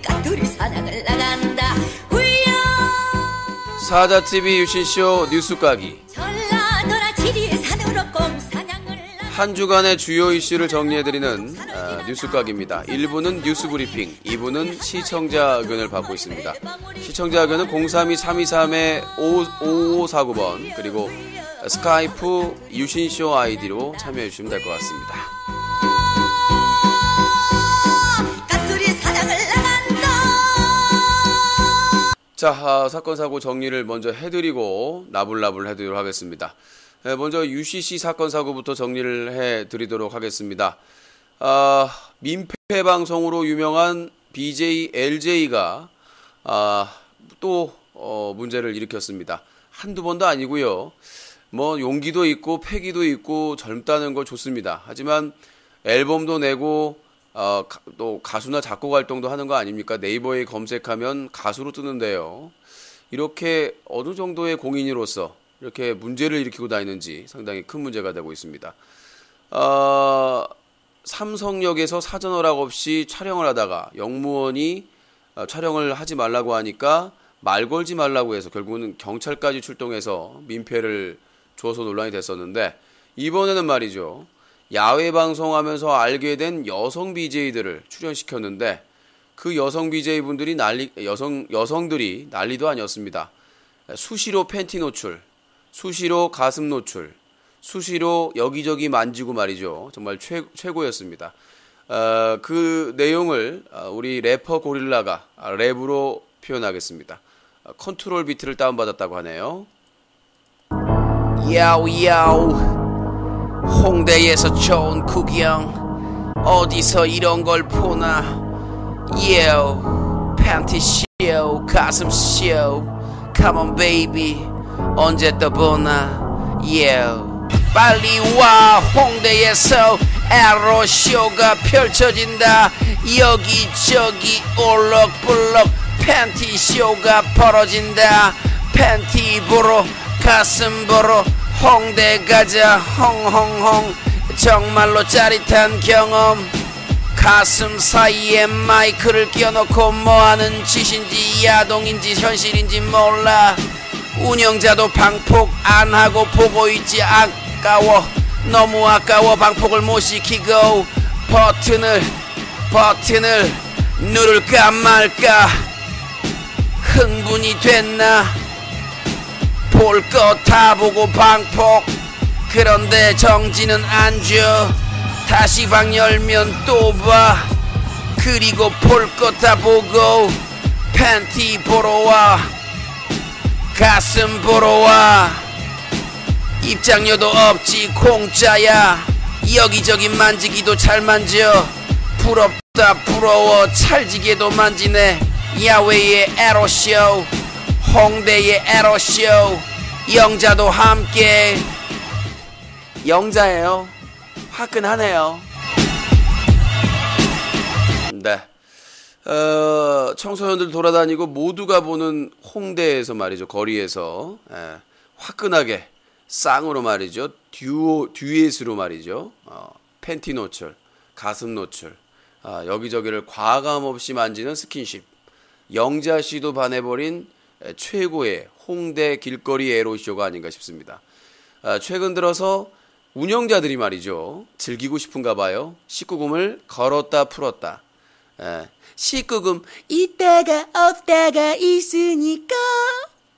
까투리 사냥을 나간다. 사자TV 유신쇼 뉴스 까기. 전라도나 지리의 산으로 꽁사냥을 한 주간의 주요 이슈를 정리해드리는 뉴스 까기입니다. 1부는 뉴스 브리핑, 2부는 시청자 의견을 받고 있습니다. 시청자 의견은 032-323-5549번 그리고 스카이프 유신쇼 아이디로 참여해주시면 될 것 같습니다. 자, 사건 사고 정리를 먼저 해드리고 나불나불 해드리도록 하겠습니다. 먼저 UCC 사건 사고부터 정리를 해드리도록 하겠습니다. 민폐 방송으로 유명한 BJ LJ가 또 문제를 일으켰습니다. 한두 번도 아니고요. 뭐 용기도 있고 패기도 있고 젊다는 거 좋습니다. 하지만 앨범도 내고 또 가수나 작곡 활동도 하는 거 아닙니까? 네이버에 검색하면 가수로 뜨는데요. 이렇게 어느 정도의 공인으로서 이렇게 문제를 일으키고 다니는지 상당히 큰 문제가 되고 있습니다. 삼성역에서 사전 허락 없이 촬영을 하다가 영무원이 촬영을 하지 말라고 하니까 말 걸지 말라고 해서 결국은 경찰까지 출동해서 민폐를 줘서 논란이 됐었는데, 이번에는 말이죠. 야외 방송하면서 알게 된 여성 BJ들을 출연시켰는데 그 여성 BJ분들이 여성들이 난리도 아니었습니다. 수시로 팬티 노출, 수시로 가슴 노출, 수시로 여기저기 만지고 말이죠. 정말 최고였습니다. 그 내용을 우리 래퍼 고릴라가 랩으로 표현하겠습니다. 컨트롤 비트를 다운받았다고 하네요. 야우 홍대에서 좋은 구경 어디서 이런 걸 보나. Yo 팬티 쇼 가슴 쇼 Come on baby 언제 또 보나. Yo 빨리 와 홍대에서 에로쇼가 펼쳐진다. 여기저기 올럭불럭 팬티 쇼가 벌어진다. 팬티 보러 가슴 보러 홍대 가자 홍홍홍. 정말로 짜릿한 경험. 가슴 사이에 마이크를 끼워놓고 뭐하는 짓인지 야동인지 현실인지 몰라. 운영자도 방폭 안하고 보고 있지. 아까워 너무 아까워. 방폭을 못 시키고 버튼을 누를까 말까 흥분이 됐나. 볼 거 다 보고 방폭. 그런데 정지는 안 줘. 다시 방 열면 또 봐. 그리고 볼 거 다 보고 팬티 보러 와 가슴 보러 와. 입장료도 없지 공짜야. 여기저기 만지기도 잘 만져. 부럽다 부러워 찰지게도 만지네. 야외의 에로쇼 홍대의 에로쇼. 영자도 함께. 영자예요. 화끈하네요. 네. 청소년들 돌아다니고 모두가 보는 홍대에서 말이죠. 거리에서 화끈하게 쌍으로 말이죠. 듀엣으로 말이죠. 팬티 노출, 가슴 노출, 여기저기를 과감 없이 만지는 스킨십. 영자씨도 반해버린 최고의 홍대 길거리 에로쇼가 아닌가 싶습니다. 최근 들어서 운영자들이 말이죠. 즐기고 싶은가 봐요. 19금을 걸었다 풀었다. 19금 있다가 없다가 있으니까.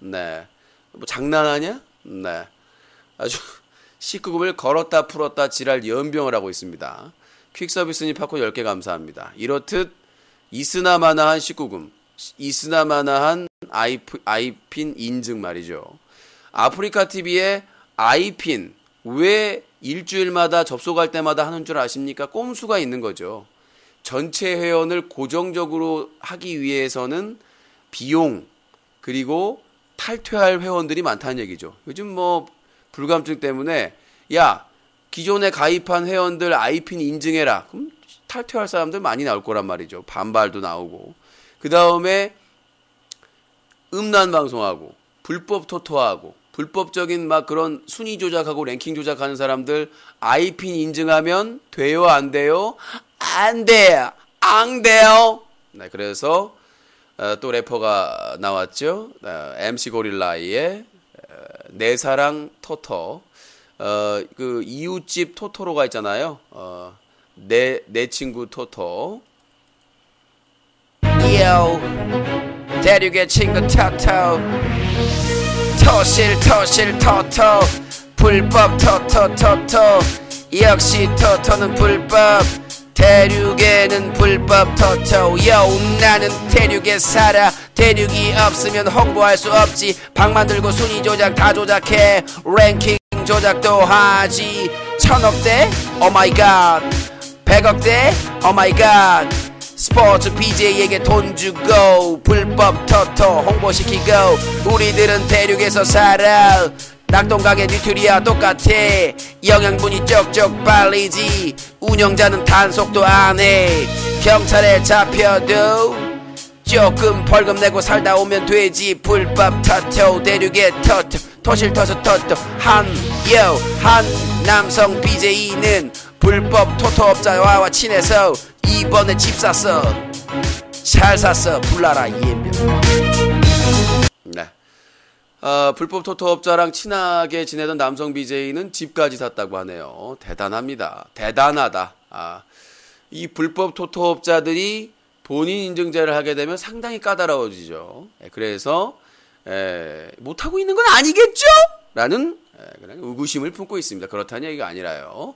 네. 뭐 장난하냐? 네. 아주 19금을 걸었다 풀었다 지랄 연병을 하고 있습니다. 퀵서비스님 팝콘 10개 감사합니다. 이렇듯 이스나마나한 19금, 이스나마나한 아이핀 인증 말이죠. 아프리카TV의 아이핀 왜 일주일마다 접속할 때마다 하는 줄 아십니까? 꼼수가 있는 거죠. 전체 회원을 고정적으로 하기 위해서는 비용 그리고 탈퇴할 회원들이 많다는 얘기죠. 요즘 뭐 불감증 때문에 야 기존에 가입한 회원들 아이핀 인증해라. 그럼 탈퇴할 사람들 많이 나올 거란 말이죠. 반발도 나오고. 그 다음에 음란 방송하고 불법 토토하고 불법적인 막 그런 순위 조작하고 랭킹 조작하는 사람들 아이핀 인증하면 돼요, 안 돼요? 안 돼요. 안 돼요. 네, 그래서 또 래퍼가 나왔죠. MC 고릴라의 내 사랑 토토. 그 이웃집 토토로가 있잖아요. 내 친구 토토. 요 대륙의 친구 토토. 토실 토토. 불법 토토. 역시 토토는 불법. 대륙에는 불법 토토. 나는 대륙에 살아. 대륙이 없으면 홍보할 수 없지. 방만 들고 순위 조작 다 조작해. 랭킹 조작도 하지. 1000억대? 오마이갓. 100억대? 오마이갓. 스포츠 BJ에게 돈 주고 불법 토토 홍보시키고. 우리들은 대륙에서 살아. 낙동강의 뉴트리아 똑같아. 영양분이 쪽쪽 빨리지. 운영자는 단속도 안해. 경찰에 잡혀도 조금 벌금 내고 살다 오면 되지. 불법 토토 대륙의 토토. 토실 토스 토토. 한 남성 BJ는 불법 토토업자와 친해서 이번에 집 샀어. 잘 샀어. 불나라 이엠병. 네. 불법 토토업자랑 친하게 지내던 남성 BJ는 집까지 샀다고 하네요. 대단합니다. 대단하다. 이 불법 토토업자들이 본인 인증제를 하게 되면 상당히 까다로워지죠. 그래서 못하고 있는 건 아니겠죠? 라는 그냥 의구심을 품고 있습니다. 그렇다는 얘기가 아니라요.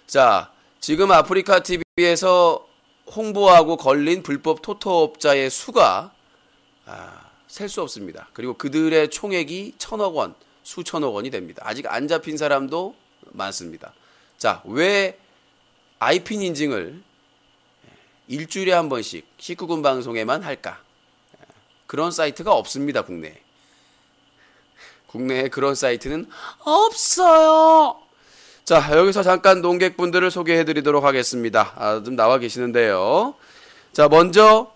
자, 지금 아프리카 TV에서 홍보하고 걸린 불법 토토업자의 수가 셀 수 없습니다. 그리고 그들의 총액이 1000억 원, 수천억 원이 됩니다. 아직 안 잡힌 사람도 많습니다. 자, 왜 아이핀 인증을 일주일에 한 번씩 19금 방송에만 할까? 그런 사이트가 없습니다, 국내에. 국내에 그런 사이트는 없어요. 자, 여기서 잠깐 농객분들을 소개해드리도록 하겠습니다. 좀 나와 계시는데요. 자, 먼저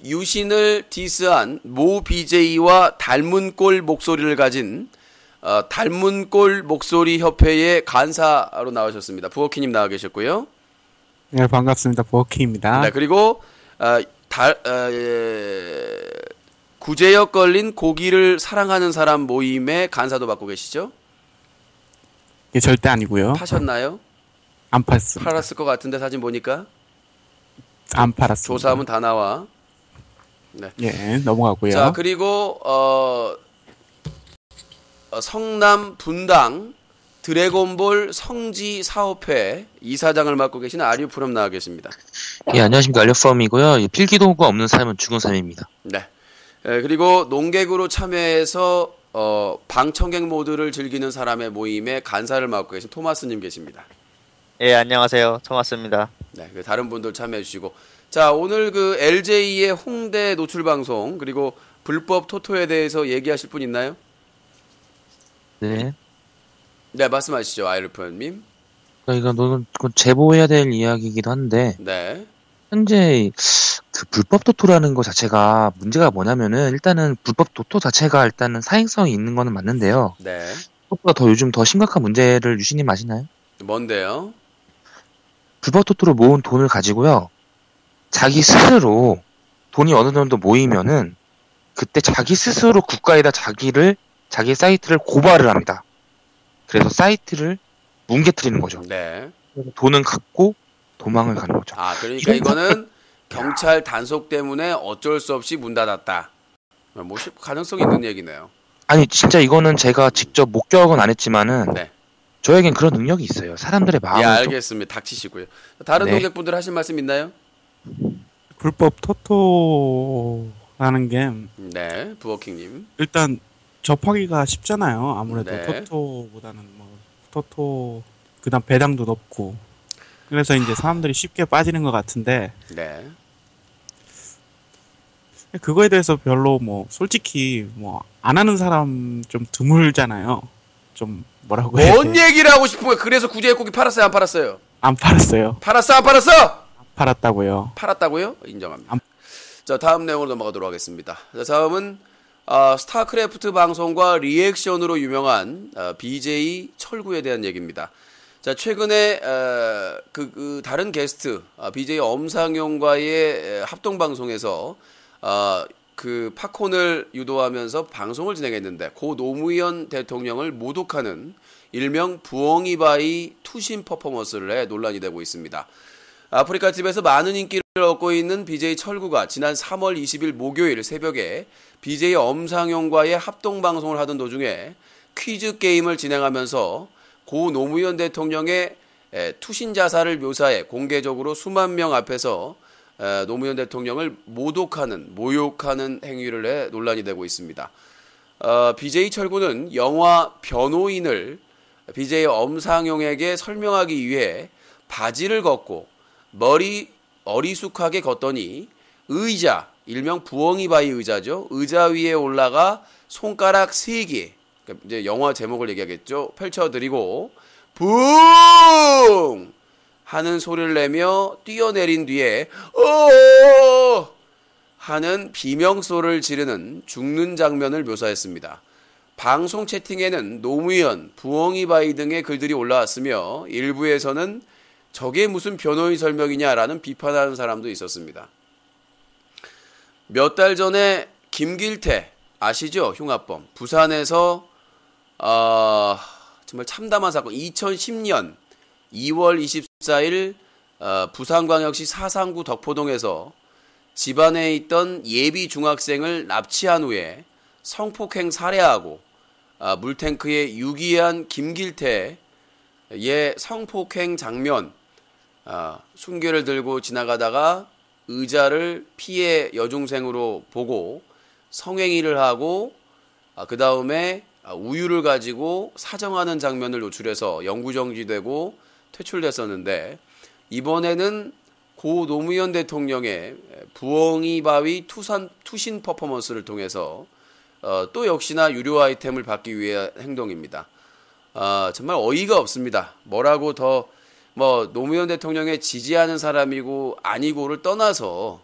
유신을 디스한 모 BJ와 닮은 꼴 목소리를 가진 닮은 꼴 목소리 협회의 간사로 나오셨습니다. 부어키님 나와 계셨고요. 네, 반갑습니다. 부어키입니다. 네, 그리고 구제역 걸린 고기를 사랑하는 사람 모임의 간사도 맡고 계시죠? 이게 절대 아니고요. 파셨나요? 안 팔았습니다. 팔았을 것 같은데 사진 보니까. 안 팔았습니다. 조사하면 다 나와. 네. 예, 넘어가고요. 자, 그리고 성남 분당 드래곤볼 성지 사업회 이사장을 맡고 계시는 아류프롬 나와 계십니다. 예, 안녕하십니까. 알려프롬이고요. 필기도구가 없는 삶은 죽은 삶입니다. 네. 그리고 농객으로 참여해서 방청객 모드를 즐기는 사람의 모임에 간사를 맡고 계신 토마스님 계십니다. 예, 안녕하세요. 토마스입니다. 네, 다른 분들 참여해 주시고. 자, 오늘 그 LJ의 홍대 노출 방송 그리고 불법 토토에 대해서 얘기하실 분 있나요? 네. 네, 말씀하시죠, 아이르프님. 이건 제보해야 될 이야기이기도 한데, 네. 현재 그 불법 토토라는 거 자체가 문제가 뭐냐면은 일단은 불법 토토 자체가 일단은 사행성이 있는 거는 맞는데요. 네. 그것보다 더 요즘 더 심각한 문제를 유신님 아시나요? 뭔데요? 불법 토토로 모은 돈을 가지고요. 자기 스스로 돈이 어느 정도 모이면은 그때 자기 스스로 국가에다 자기 사이트를 고발을 합니다. 그래서 사이트를 뭉개뜨리는 거죠. 네. 돈은 갖고 도망을 가는 거죠. 그러니까 이거는 경찰 단속 때문에 어쩔 수 없이 문 닫았다. 뭐 가능성이 있는 얘기네요. 아니 진짜 이거는 제가 직접 목격은 안 했지만은 네. 저에겐 그런 능력이 있어요. 사람들의 마음을. 예, 알겠습니다. 닥치시고요. 다른 네. 동객분들 하실 말씀 있나요? 불법 토토라는 게 네, 부어킹님. 일단 접하기가 쉽잖아요. 아무래도 네. 토토보다는 토토 그다음 배당도 높고 그래서 이제 사람들이 쉽게 빠지는 것 같은데 네. 그거에 대해서 별로 솔직히 안 하는 사람 좀 드물잖아요. 좀 뭐라고 해야 뭔 돼? 얘기를 하고 싶은 거예요? 그래서 구제고기 팔았어요, 안 팔았어요? 안 팔았어요. 팔았어, 안 팔았어? 팔았다고요. 팔았다고요? 인정합니다. 자, 다음 내용으로 넘어가도록 하겠습니다. 자, 다음은 스타크래프트 방송과 리액션으로 유명한 BJ 철구에 대한 얘기입니다. 자, 최근에 다른 게스트 BJ 엄상용과의 합동 방송에서 그 팝콘을 유도하면서 방송을 진행했는데 고 노무현 대통령을 모독하는 일명 부엉이바이 투신 퍼포먼스를 해 논란이 되고 있습니다. 아프리카 TV에서 많은 인기를 얻고 있는 BJ 철구가 지난 3월 20일 목요일 새벽에 BJ 엄상용과의 합동 방송을 하던 도중에 퀴즈 게임을 진행하면서 고 노무현 대통령의 투신 자살을 묘사해 공개적으로 수만 명 앞에서 노무현 대통령을 모독하는, 모욕하는 행위를 해 논란이 되고 있습니다. BJ 철구는 영화 변호인을 BJ 엄상용에게 설명하기 위해 바지를 걷고 머리 어리숙하게 걷더니 의자, 일명 부엉이바이 의자죠. 의자 위에 올라가 손가락 3개, 그러니까 이제 영화 제목을 얘기하겠죠. 펼쳐드리고 붕! 하는 소리를 내며 뛰어내린 뒤에 어 하는 비명소리를 지르는 죽는 장면을 묘사했습니다. 방송 채팅에는 노무현, 부엉이바이 등의 글들이 올라왔으며 일부에서는 저게 무슨 변호인 설명이냐라는 비판하는 사람도 있었습니다. 몇 달 전에 김길태 아시죠? 흉악범 부산에서 정말 참담한 사건 2010년 2월 24일 부산광역시 사상구 덕포동에서 집안에 있던 예비 중학생을 납치한 후에 성폭행 살해하고 물탱크에 유기한 김길태의 성폭행 장면, 순결을 들고 지나가다가 의자를 피해 여중생으로 보고 성행위를 하고 그 다음에 우유를 가지고 사정하는 장면을 노출해서 영구정지되고 퇴출됐었는데 이번에는 고 노무현 대통령의 부엉이바위 투신 퍼포먼스를 통해서 또 역시나 유료 아이템을 받기 위한 행동입니다. 정말 어이가 없습니다. 뭐라고 더 노무현 대통령에 지지하는 사람이고 아니고를 떠나서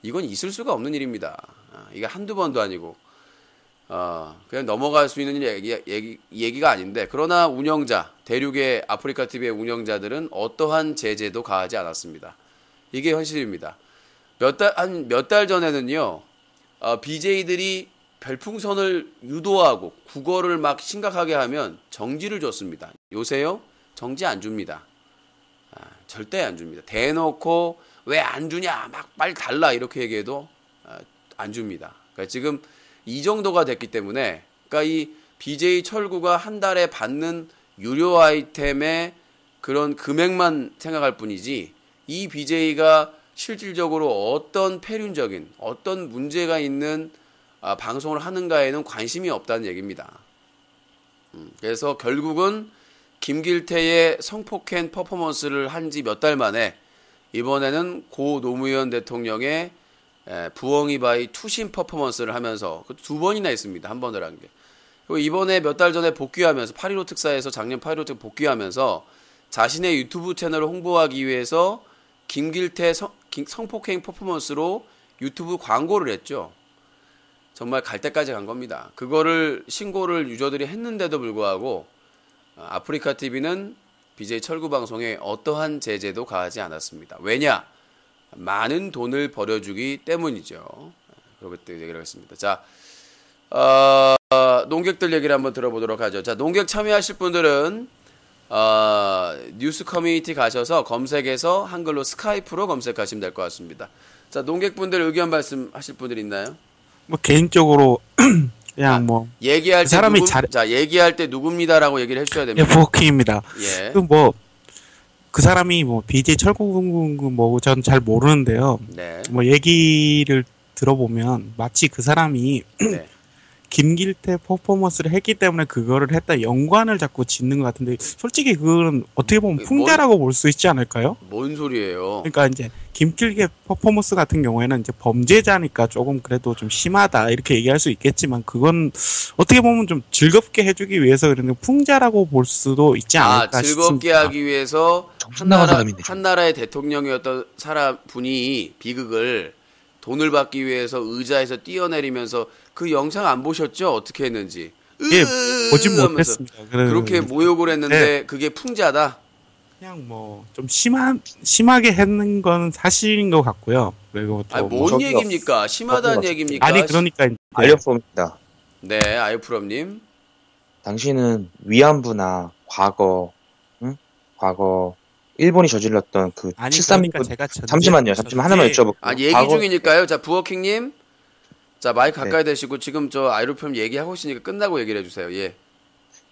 이건 있을 수가 없는 일입니다. 이게 한두 번도 아니고 그냥 넘어갈 수 있는 얘기가 아닌데 그러나 운영자, 대륙의 아프리카 TV의 운영자들은 어떠한 제재도 가하지 않았습니다. 이게 현실입니다. 몇 달 전에는요, BJ들이 별풍선을 유도하고 국어를 막 심각하게 하면 정지를 줬습니다. 요새요? 정지 안 줍니다. 절대 안 줍니다. 대놓고 왜 안 주냐, 막 빨리 달라 이렇게 얘기해도 안 줍니다. 그러니까 지금 이 정도가 됐기 때문에, 그러니까 이 BJ 철구가 한 달에 받는 유료 아이템의 그런 금액만 생각할 뿐이지, 이 BJ가 실질적으로 어떤 폐륜적인, 어떤 문제가 있는 방송을 하는가에는 관심이 없다는 얘기입니다. 그래서 결국은 김길태의 성폭행 퍼포먼스를 한 지 몇 달 만에 이번에는 고 노무현 대통령의 부엉이바이 투신 퍼포먼스를 하면서 두 번이나 했습니다. 한 번을 한 게. 그리고 이번에 몇 달 전에 복귀하면서 8.15 특사에서 작년 8.15 특사 복귀하면서 자신의 유튜브 채널을 홍보하기 위해서 김길태 성폭행 퍼포먼스로 유튜브 광고를 했죠. 정말 갈 때까지 간 겁니다. 그거를 신고를 유저들이 했는데도 불구하고 아프리카 TV는 BJ 철구 방송에 어떠한 제재도 가하지 않았습니다. 왜냐? 많은 돈을 벌어주기 때문이죠. 그렇기 때문에 얘기를 하겠습니다. 자, 농객들 얘기를 한번 들어보도록 하죠. 자, 농객 참여하실 분들은 뉴스 커뮤니티 가셔서 검색해서 한글로 스카이프로 검색하시면 될 것 같습니다. 자, 농객분들 의견 말씀하실 분들 있나요? 뭐 개인적으로 그냥 뭐 얘기할 그 때 사람이 얘기할 때 누굽니다라고 얘기를 해주셔야 됩니다. 부킹입니다. 예. 그 사람이 뭐 BJ 철구 뭐 전 잘 모르는데요. 네. 뭐 얘기를 들어보면 마치 그 사람이 네. 김길태 퍼포먼스를 했기 때문에 그거를 했다 연관을 자꾸 짓는 것 같은데 솔직히 그거는 어떻게 보면 풍자라고 볼 수 있지 않을까요? 뭔 소리예요? 그러니까 이제 김길태 퍼포먼스 같은 경우에는 이제 범죄자니까 조금 그래도 좀 심하다 이렇게 얘기할 수 있겠지만 그건 어떻게 보면 좀 즐겁게 해주기 위해서 그러는 풍자라고 볼 수도 있지 않을까 즐겁게 싶습니다. 하기 위해서 정신 나간 사람인데 한 나라의 대통령이었던 분이 비극을 돈을 받기 위해서 의자에서 뛰어내리면서 그 영상 안 보셨죠? 어떻게 했는지. 예, 보진 하면서 못했습니다. 그렇게 모욕을 했는데 그게 풍자다. 그냥 뭐 좀 심하게 했는 건 사실인 것 같고요. 그리고 또 아니, 뭐 뭔 얘기입니까? 심하다는 얘기입니까? 아니 그러니까 이제 알렵습니다. 네, 아이프롬님. 당신은 위안부나 과거, 과거 일본이 저질렀던 그 아니 7.3 그러니까 제가 잠시만요. 하나만 여쭤볼게요. 얘기 과거- 중이니까요. 자, 부어킹님. 자, 마이크 가까이 네. 대시고 지금 저 아이프롬 얘기하고 있으니까 끝나고 얘기를 해주세요. 예.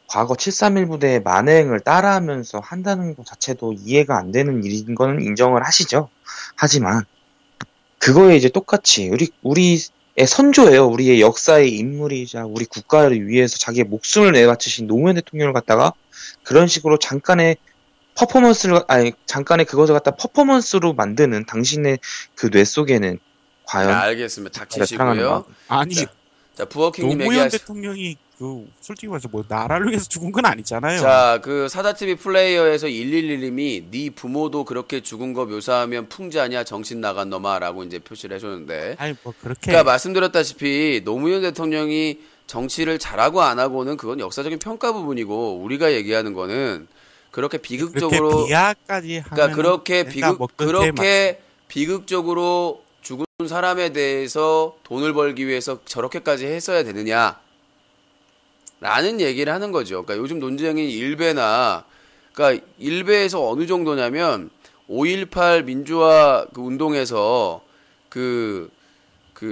과거 7.3 부대의 만행을 따라하면서 한다는 것 자체도 이해가 안 되는 일인 거는 인정을 하시죠. 하지만 그거에 이제 똑같이 우리의 선조예요. 우리의 역사의 인물이자 우리 국가를 위해서 자기의 목숨을 내바치신 노무현 대통령을 갖다가 그런 식으로 잠깐의 그것을 갖다 퍼포먼스로 만드는 당신의 그 뇌 속에는 과연 자, 알겠습니다. 사랑하는 닥치시고요. 마음. 아니 자, 부어킹님 노무현 얘기하시. 대통령이 그 솔직히 말해서 뭐 나라를 위해서 죽은 건 아니잖아요. 자, 그 사다TV 플레이어에서 111님이 네 부모도 그렇게 죽은 거 묘사하면 풍자냐 정신 나간 놈아라고 이제 표시를 해줬는데. 아니 뭐 그렇게 그러니까 말씀드렸다시피 노무현 대통령이 정치를 잘하고 안 하고는 그건 역사적인 평가 부분이고 우리가 얘기하는 거는 그렇게 비극적으로 그렇게 비하까지 하면 그러니까 그렇게 그렇게 그렇게 비극적으로 죽은 사람에 대해서 돈을 벌기 위해서 저렇게까지 했어야 되느냐? 라는 얘기를 하는 거죠. 그러니까 요즘 논쟁인 일베나 그러니까 일베에서 어느 정도냐면 5.18 민주화 그 운동에서 그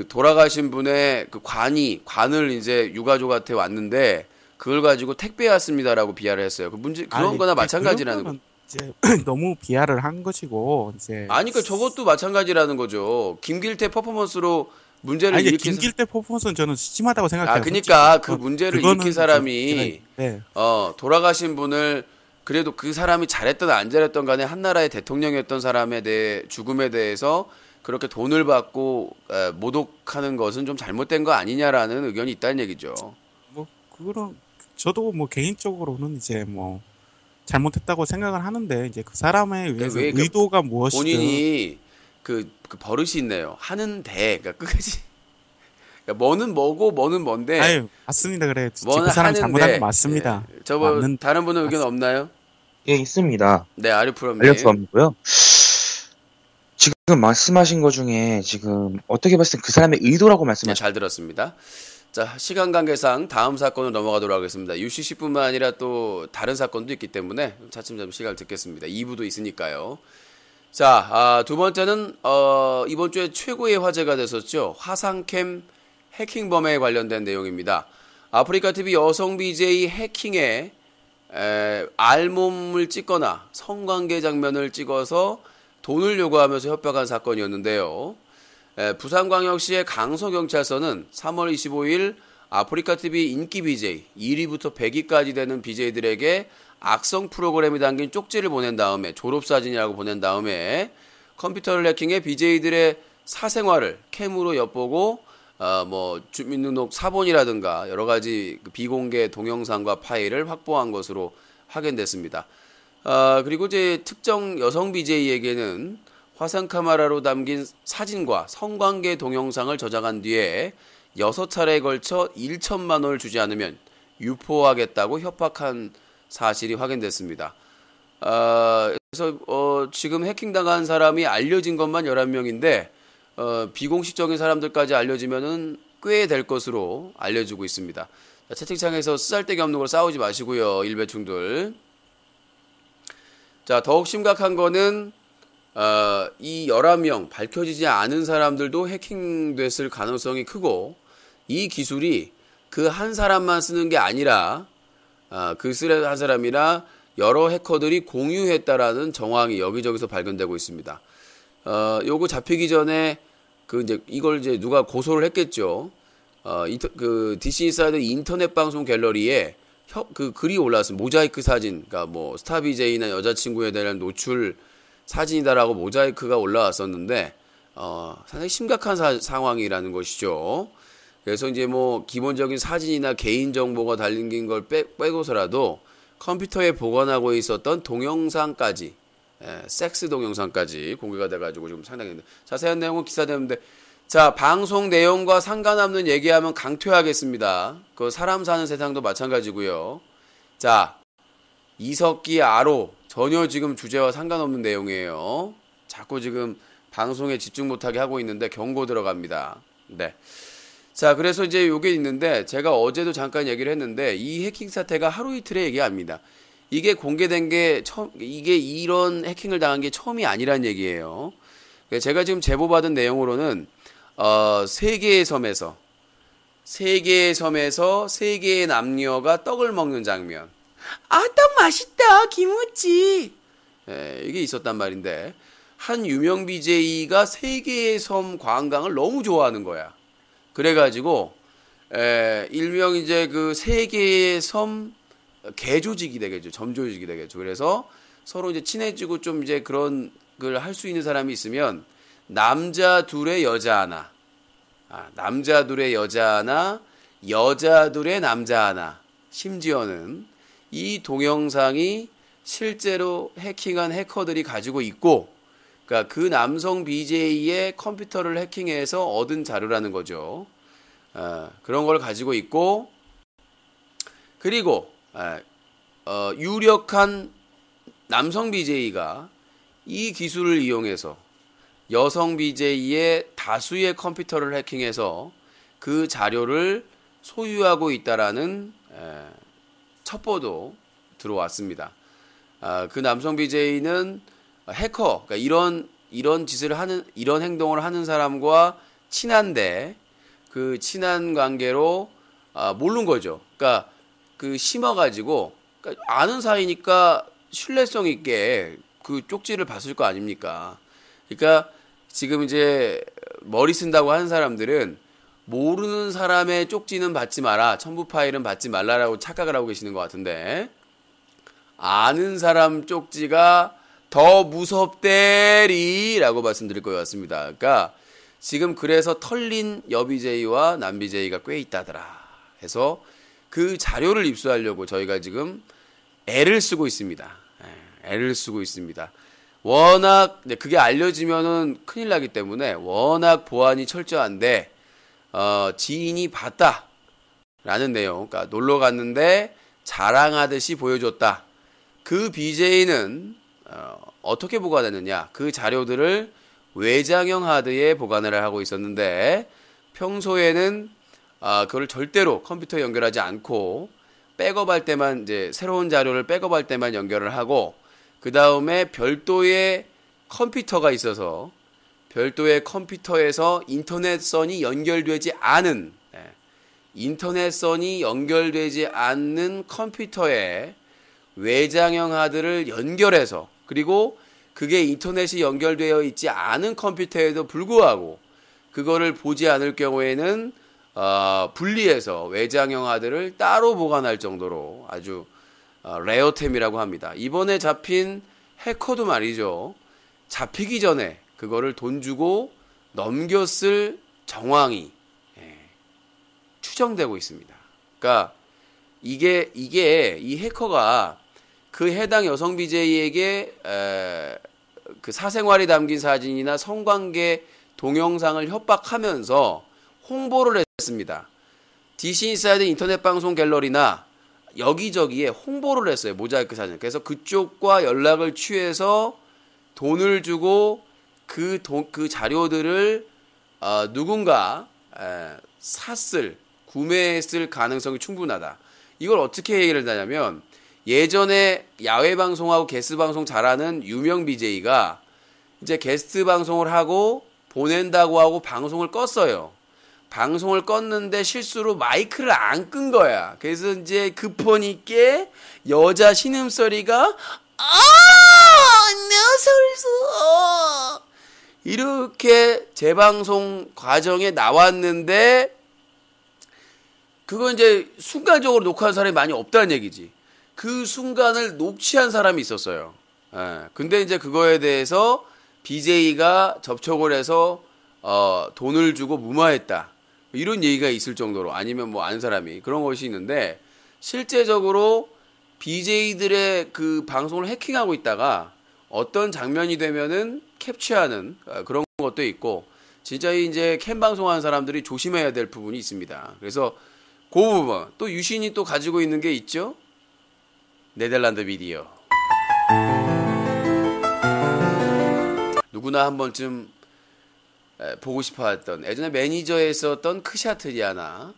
돌아가신 분의 그 관을 이제 유가족한테 왔는데 그걸 가지고 택배 왔습니다라고 비하를 했어요. 그 문제 그런 아니, 거나 이제 마찬가지라는 거. 그런 거는 이제 너무 비하를 한 것이고 이제 아니 그러니까 저것도 마찬가지라는 거죠. 김길태 퍼포먼스로 문제를 아니 이제 일으킨 김길태 퍼포먼스는 저는 심하다고 생각해요. 그러니까 그 솔직히. 문제를 그거는 일으킨 사람이 네. 돌아가신 분을 그래도 그 사람이 잘했던 안 잘했던 간에 한 나라의 대통령이었던 사람에 대해 죽음에 대해서 그렇게 돈을 받고 모독하는 것은 좀 잘못된 거 아니냐라는 의견이 있다는 얘기죠. 뭐 그런 저도 뭐 개인적으로는 이제 뭐 잘못했다고 생각을 하는데 이제 그 사람에 의해서 왜 의도가 무엇이든 본인이 그 버릇이 있네요. 하는데 그러니까 끝까지 그러니까 뭐는 뭐고 뭐는 뭔데 아유 맞습니다. 그래 뭐는 그 사람 하는데 잘못한 거 맞습니다. 저거 다른 분은 의견 없나요? 예, 있습니다. 네, 아리프롬님. 알렵습니다고요. 지금 말씀하신 것 중에 지금 어떻게 봤을 때 그 사람의 의도라고 네, 말씀하셨죠? 잘 들었습니다. 자, 시간 관계상 다음 사건으로 넘어가도록 하겠습니다. UCC뿐만 아니라 또 다른 사건도 있기 때문에 차츰 시간을 듣겠습니다. 2부도 있으니까요. 자, 두 번째는 이번 주에 최고의 화제가 됐었죠. 화상캠 해킹범에 관련된 내용입니다. 아프리카 TV 여성 BJ 해킹에 알몸을 찍거나 성관계 장면을 찍어서 돈을 요구하면서 협박한 사건이었는데요. 부산광역시의 강서경찰서는 3월 25일 아프리카 TV 인기 BJ 1위부터 100위까지 되는 BJ들에게 악성 프로그램이 담긴 쪽지를 보낸 다음에 졸업사진이라고 보낸 다음에 컴퓨터를 해킹해 BJ들의 사생활을 캠으로 엿보고 뭐 주민등록 사본이라든가 여러 가지 비공개 동영상과 파일을 확보한 것으로 확인됐습니다. 그리고 이제 특정 여성 BJ에게는 화상 카메라로 담긴 사진과 성관계 동영상을 저장한 뒤에 6차례에 걸쳐 1천만 원을 주지 않으면 유포하겠다고 협박한 사실이 확인됐습니다. 그래서 지금 해킹당한 사람이 알려진 것만 11명인데 비공식적인 사람들까지 알려지면은 꽤 될 것으로 알려지고 있습니다. 자, 채팅창에서 쓰잘데기 없는 걸 싸우지 마시고요. 일배충들. 자, 더욱 심각한 거는 이 11명 밝혀지지 않은 사람들도 해킹됐을 가능성이 크고 이 기술이 그 한 사람만 쓰는 게 아니라 그 한 사람이나 여러 해커들이 공유했다라는 정황이 여기저기서 발견되고 있습니다. 요거 잡히기 전에 이걸 이제 누가 고소를 했겠죠. 그 DC 인사이드 인터넷 방송 갤러리에 그 글이 올라왔습니다. 모자이크 사진, 그러니까 뭐 스타 BJ나 여자친구에 대한 노출 사진이다라고 모자이크가 올라왔었는데 상당히 심각한 상황이라는 것이죠. 그래서 이제 뭐 기본적인 사진이나 개인 정보가 달린 걸 빼고서라도 컴퓨터에 보관하고 있었던 동영상까지 섹스 동영상까지 공개가 돼가지고 지금 상당히 자세한 내용은 기사되는데 자, 방송 내용과 상관없는 얘기하면 강퇴하겠습니다. 그 사람 사는 세상도 마찬가지고요. 자, 이석기 아로 전혀 지금 주제와 상관없는 내용이에요. 자꾸 지금 방송에 집중 못하게 하고 있는데 경고 들어갑니다. 네. 자, 그래서 이제 요게 있는데 제가 어제도 잠깐 얘기를 했는데 이 해킹 사태가 하루 이틀의 얘기 아닙니다. 이게 공개된 게 이게 이런 해킹을 당한 게 처음이 아니란 얘기예요. 제가 지금 제보받은 내용으로는 세 개의 섬에서 세 개의 남녀가 떡을 먹는 장면. 아, 떡 맛있다, 김우찌. 이게 있었단 말인데 한 유명 BJ가 세 개의 섬 관광을 너무 좋아하는 거야. 그래가지고 일명 이제 그 세 개의 섬 개조직이 되겠죠. 점조직이 되겠죠. 그래서 서로 이제 친해지고 좀 이제 그런 걸 할 수 있는 사람이 있으면 남자 둘에 여자 하나, 남자 둘에 여자 하나, 여자 둘에 남자 하나. 심지어는 이 동영상이 실제로 해킹한 해커들이 가지고 있고, 그러니까 그 남성 BJ의 컴퓨터를 해킹해서 얻은 자료라는 거죠. 그런 걸 가지고 있고, 그리고 유력한 남성 BJ가 이 기술을 이용해서 여성 BJ의 다수의 컴퓨터를 해킹해서 그 자료를 소유하고 있다라는 첩보도 들어왔습니다. 그 남성 BJ는 해커, 그러니까 이런 짓을 하는, 이런 행동을 하는 사람과 친한데 그 친한 관계로 모르는 거죠. 그러니까 그 심어가지고, 그러니까 아는 사이니까 신뢰성 있게 그 쪽지를 봤을 거 아닙니까? 그러니까 지금 이제 머리 쓴다고 하는 사람들은 모르는 사람의 쪽지는 받지 마라, 첨부 파일은 받지 말라라고 착각을 하고 계시는 것 같은데, 아는 사람 쪽지가 더 무섭대리라고 말씀드릴 것 같습니다. 그러니까 지금 그래서 털린 여 BJ와 남 BJ가 꽤 있다더라 해서 그 자료를 입수하려고 저희가 지금 애를 쓰고 있습니다. 애를 쓰고 있습니다. 워낙 그게 알려지면은 큰일 나기 때문에 워낙 보안이 철저한데 지인이 봤다라는 내용, 그러니까 놀러 갔는데 자랑하듯이 보여줬다. 그 BJ는 어떻게 보관했느냐? 그 자료들을 외장형 하드에 보관을 하고 있었는데 평소에는 그걸 절대로 컴퓨터에 연결하지 않고 백업할 때만, 이제 새로운 자료를 백업할 때만 연결을 하고, 그 다음에 별도의 컴퓨터가 있어서 별도의 컴퓨터에서 인터넷선이 연결되지 않은 컴퓨터에 외장형 하드를 연결해서, 그리고 그게 인터넷이 연결되어 있지 않은 컴퓨터에도 불구하고 그거를 보지 않을 경우에는 분리해서 외장형 하드를 따로 보관할 정도로 아주 레어템이라고 합니다. 이번에 잡힌 해커도 말이죠. 잡히기 전에 그거를 돈 주고 넘겼을 정황이 추정되고 있습니다. 그러니까 이게 이 해커가 그 해당 여성 BJ에게 그 사생활이 담긴 사진이나 성관계 동영상을 협박하면서 홍보를 했습니다. DC 인사이드 인터넷 방송 갤러리나 여기저기에 홍보를 했어요. 모자이크 사진. 그래서 그쪽과 연락을 취해서 돈을 주고 그 자료들을 누군가 구매했을 가능성이 충분하다. 이걸 어떻게 얘기를 하냐면, 예전에 야외 방송하고 게스트 방송 잘하는 유명 BJ가 이제 게스트 방송을 하고 보낸다고 하고 방송을 껐어요. 방송을 껐는데 실수로 마이크를 안 끈 거야. 그래서 이제 급하니까 여자 신음소리가 내 설수 이렇게 재방송 과정에 나왔는데, 그건 이제 순간적으로 녹화한 사람이 많이 없다는 얘기지. 그 순간을 녹취한 사람이 있었어요. 근데 이제 그거에 대해서 BJ가 접촉을 해서 돈을 주고 무마했다, 이런 얘기가 있을 정도로, 아니면 뭐 아는 사람이 그런 것이 있는데, 실제적으로 BJ들의 그 방송을 해킹하고 있다가 어떤 장면이 되면은 캡처하는 그런 것도 있고, 진짜 이제 캠 방송하는 사람들이 조심해야 될 부분이 있습니다. 그래서 그 부분 또 유신이 또 가지고 있는 게 있죠. 네덜란드 비디오. 누구나 한 번쯤 보고 싶어했던 예전에 매니저에 있었던 크샤트리아나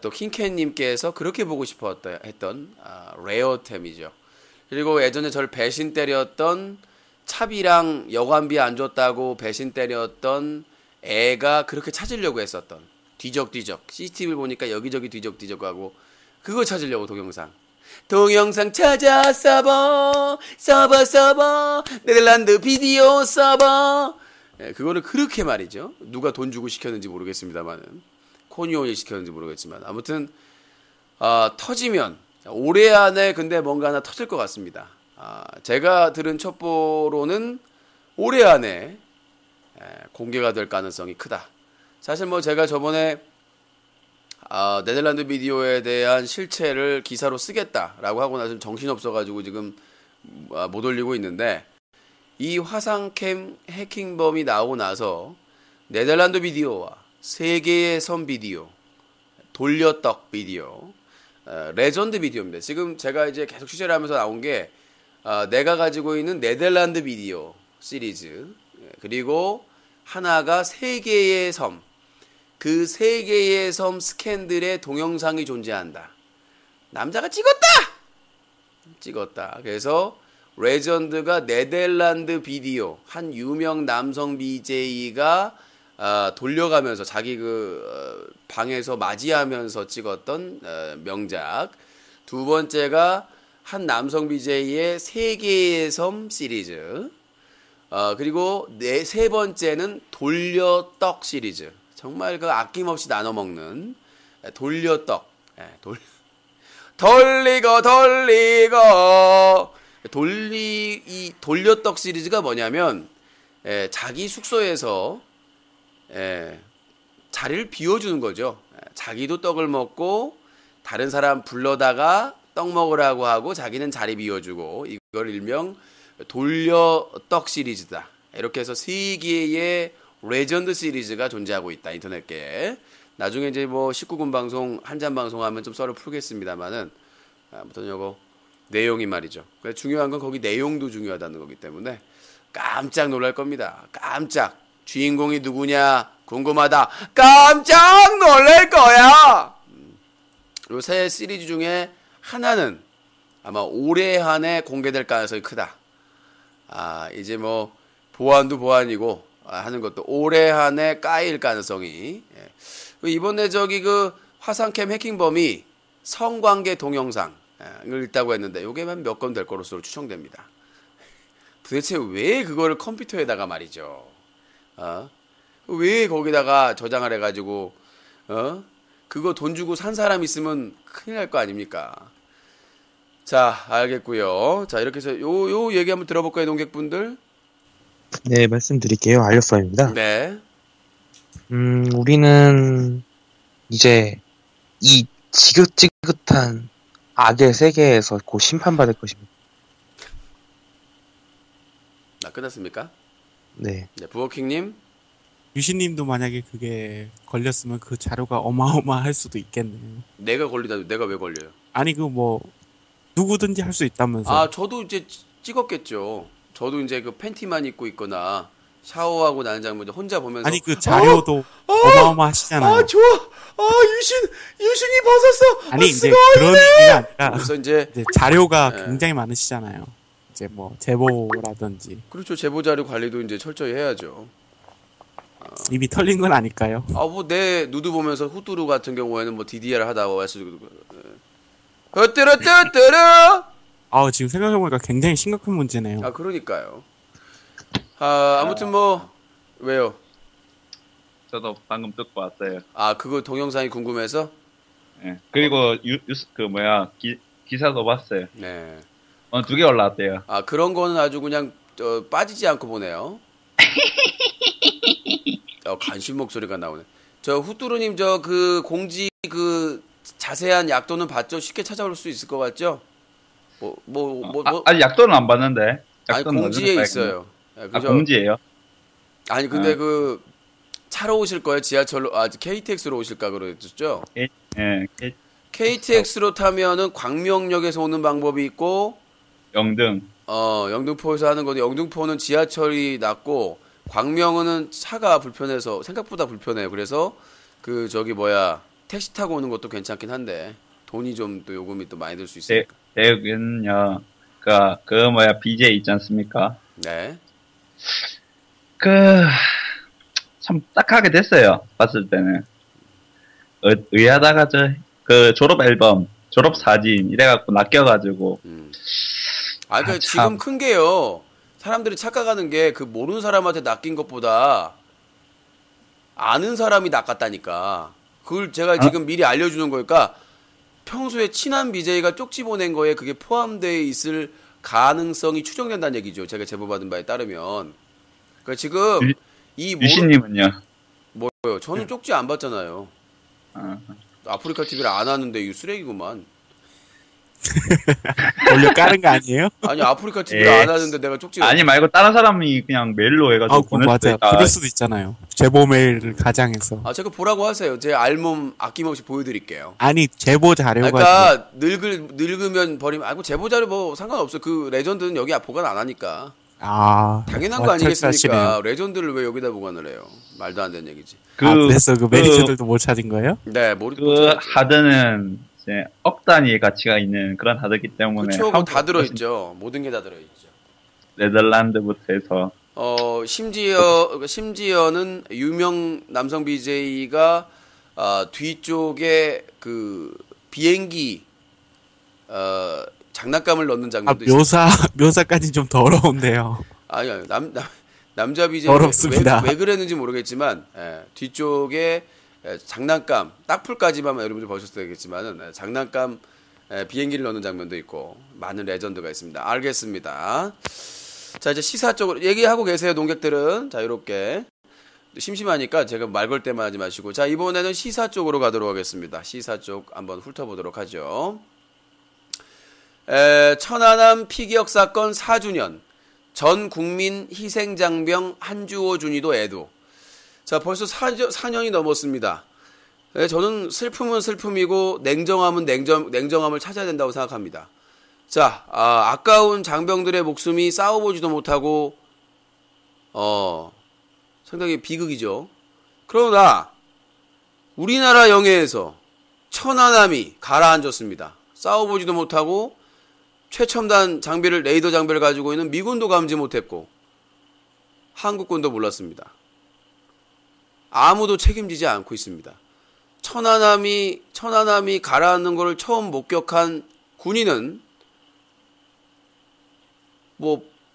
또 킹캔님께서 그렇게 보고 싶어했던 레어템이죠. 그리고 예전에 저를 배신 때렸던 차비랑 여관비 안 줬다고 배신 때렸던 애가 그렇게 찾으려고 했었던 뒤적뒤적 CCTV를 보니까 여기저기 뒤적뒤적 하고 그거 찾으려고 동영상 찾아 서버 네덜란드 비디오 서버 그거를 그렇게 말이죠. 누가 돈 주고 시켰는지 모르겠습니다만은 코니온이 시켰는지 모르겠지만 아무튼 터지면 올해 안에 근데 뭔가 하나 터질 것 같습니다. 제가 들은 첩보로는 올해 안에 공개가 될 가능성이 크다. 사실 뭐 제가 저번에 네덜란드 비디오에 대한 실체를 기사로 쓰겠다라고 하고 나서 정신없어가지고 지금 못 올리고 있는데 이 화상캠 해킹범이 나오고 나서 네덜란드 비디오와 세계의 섬 비디오, 돌려떡 비디오, 레전드 비디오입니다. 지금 제가 이제 계속 취재를 하면서 나온 게 내가 가지고 있는 네덜란드 비디오 시리즈 그리고 하나가 세계의 섬, 그 세계의 섬 스캔들의 동영상이 존재한다. 남자가 찍었다. 그래서 레전드가 네덜란드 비디오 한 유명 남성 BJ가 돌려가면서 자기 방에서 맞이하면서 찍었던 명작. 두 번째가 한 남성 BJ의 세계의 섬 시리즈. 그리고 세 번째는 돌려떡 시리즈. 정말 아낌없이 나눠 먹는 돌려떡. 이 돌려떡 시리즈가 뭐냐면 자기 숙소에서 자리를 비워주는 거죠. 자기도 떡을 먹고 다른 사람 불러다가 떡 먹으라고 하고 자기는 자리 비워주고 이걸 일명 돌려떡 시리즈다. 이렇게 해서 세 개의 레전드 시리즈가 존재하고 있다. 인터넷계에. 나중에 이제 뭐 19금 방송 한잔 방송하면 좀 썰을 풀겠습니다만은 아무튼 요거 내용이 말이죠. 중요한 건 거기 내용도 중요하다는 거기 때문에 깜짝 놀랄 겁니다. 깜짝. 주인공이 누구냐 궁금하다. 깜짝 놀랄 거야. 요 세 시리즈 중에 하나는 아마 올해 안에 공개될 가능성이 크다. 이제 뭐 보안도 보안이고 하는 것도 올해 안에 까일 가능성이. 이번에 화상캠 해킹범이 성관계 동영상을 있다고 했는데 요게 몇 건 될 것으로 추정됩니다. 도대체 왜 그거를 컴퓨터에다가 말이죠. 왜 거기다가 저장을 해가지고 그거 돈 주고 산 사람 있으면 큰일 날 거 아닙니까? 자, 알겠고요. 자, 이렇게 해서 요 얘기 한번 들어볼까요, 농객분들? 네, 말씀드릴게요. 알렸어입니다. 네. 우리는 이제 이 지긋지긋한 악의 세계에서 곧 심판받을 것입니다. 끝났습니까? 네. 네, 부어킹님. 유신님도 만약에 그게 걸렸으면 그 자료가 어마어마할 수도 있겠네요. 내가 걸리다 내가 왜 걸려요? 아니 누구든지 할 수 있다면서. 저도 이제 찍었겠죠. 저도 이제 그 팬티만 입고 있거나 샤워하고 나는 장면 혼자 보면서 아니 그 자료도 어마어마하시잖아요. 좋아. 유신이 벗었어. 아니 이제 그런 얘기가 아니라 그래서 이제 자료가 굉장히 많으시잖아요. 이제 뭐 제보라든지. 그렇죠. 제보 자료 관리도 이제 철저히 해야죠. 입이 털린 건 아닐까요? 뭐 내 누드 보면서 후뚜루 같은 경우에는 뭐 DDR 하다가 해서 뜨르뜨뜨르. 지금 생각해보니까 굉장히 심각한 문제네요. 그러니까요. 아무튼 뭐 왜요? 저도 방금 듣고 왔어요. 그거 동영상이 궁금해서? 네. 그리고 기사도 봤어요. 네. 2개 올라왔대요. 그런 거는 아주 그냥 빠지지 않고 보네요. 관심 목소리가 나오네. 저 후뚜루님 공지 자세한 약도는 봤죠? 쉽게 찾아올 수 있을 것 같죠? 아직 약도는 안 봤는데. 공지에 있어요. 공지예요? 아니 근데 차로 오실 거예요? 지하철로? KTX로 오실까 그러셨죠? 예. KTX로 타면은 광명역에서 오는 방법이 있고, 영등. 영등포에서 하는 건데, 영등포는 지하철이 낮고, 광명은 차가 불편해서, 생각보다 불편해요. 그래서, 택시 타고 오는 것도 괜찮긴 한데, 돈이 좀 또 요금이 또 많이 들 수 있으니까. 대구는요, BJ 있지 않습니까? 네. 참 딱하게 됐어요. 봤을 때는. 의하다가 졸업 앨범, 졸업 사진 이래갖고 낚여가지고. 지금 큰 게요. 사람들이 착각하는 게 모르는 사람한테 낚인 것보다 아는 사람이 낚았다니까. 그걸 제가 지금 미리 알려주는 거니까 평소에 친한 BJ가 쪽지 보낸 거에 그게 포함되어 있을 가능성이 추정된다는 얘기죠. 제가 제보받은 바에 따르면. 그러니까 지금 유신님은요? 뭐요? 저는 쪽지 안 받잖아요. 아프리카 TV를 안 하는데 이 쓰레기구만. 원래 까는 거 아니에요? 아니 아프리카 TV를 안 하는데 내가 쪽지 아니 말고 다른 사람이 그냥 메일로 해가지고 보낼 수도 맞아요. 있다. 그럴 수도 있잖아요. 제보 메일을 가장해서. 제가 보라고 하세요. 제 알몸 아낌없이 보여드릴게요. 아니 제보 자료가. 그러니까 늙으면 버리면 제보 자료 뭐 상관없어. 그 레전드는 여기 보관 안 하니까. 당연한 거 아니겠습니까? 레전드를 왜 여기다 보관을 해요? 말도 안 되는 얘기지. 그래서 매니저들도 못 찾은 거예요? 네, 하드는 이제 억 단위의 가치가 있는 그런 하드이기 때문에. 그렇죠. 다 들어있죠. 모든 게 다 들어있죠. 네덜란드부터 해서. 심지어는 유명 남성 BJ가 뒤쪽에 비행기 장난감을 넣는 장면도 있어요. 묘사까지 좀 더러운데요. 아니요. 남자 BJ 더럽습니다. 왜 그랬는지 모르겠지만 뒤쪽에 장난감 딱풀까지만 여러분들 보셨어야겠지만은 장난감 비행기를 넣는 장면도 있고 많은 레전드가 있습니다. 알겠습니다. 자 이제 시사 쪽으로 얘기하고 계세요, 농객들은. 자 이렇게 심심하니까 제가 말 걸 때만 하지 마시고 자 이번에는 시사 쪽으로 가도록 하겠습니다. 시사 쪽 한번 훑어보도록 하죠. 천안함 피기역 사건 4주년 전 국민 희생장병 한주호 준이도 애도. 자 벌써 4년이 넘었습니다. 저는 슬픔은 슬픔이고 냉정함은 냉정함을 찾아야 된다고 생각합니다. 자 아까운 장병들의 목숨이 싸워보지도 못하고 상당히 비극이죠. 그러나 우리나라 영해에서 천안함이 가라앉았습니다. 싸워보지도 못하고 최첨단 장비를 레이더 장비를 가지고 있는 미군도 감지 못했고 한국군도 몰랐습니다. 아무도 책임지지 않고 있습니다. 천안함이 가라앉는 것을 처음 목격한 군인은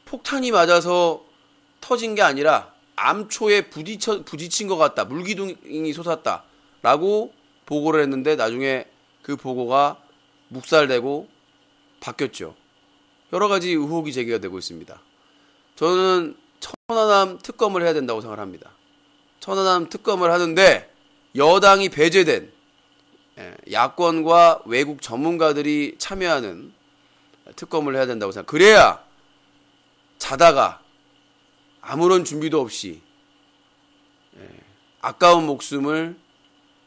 폭탄이 맞아서 터진 게 아니라 암초에 부딪힌 것 같다. 물기둥이 솟았다. 라고 보고를 했는데 나중에 그 보고가 묵살되고 바뀌었죠. 여러 가지 의혹이 제기가 되고 있습니다. 저는 천안함 특검을 해야 된다고 생각을 합니다. 천안함 특검을 하는데 여당이 배제된 야권과 외국 전문가들이 참여하는 특검을 해야 된다고 생각합니다. 그래야 자다가 아무런 준비도 없이 아까운 목숨을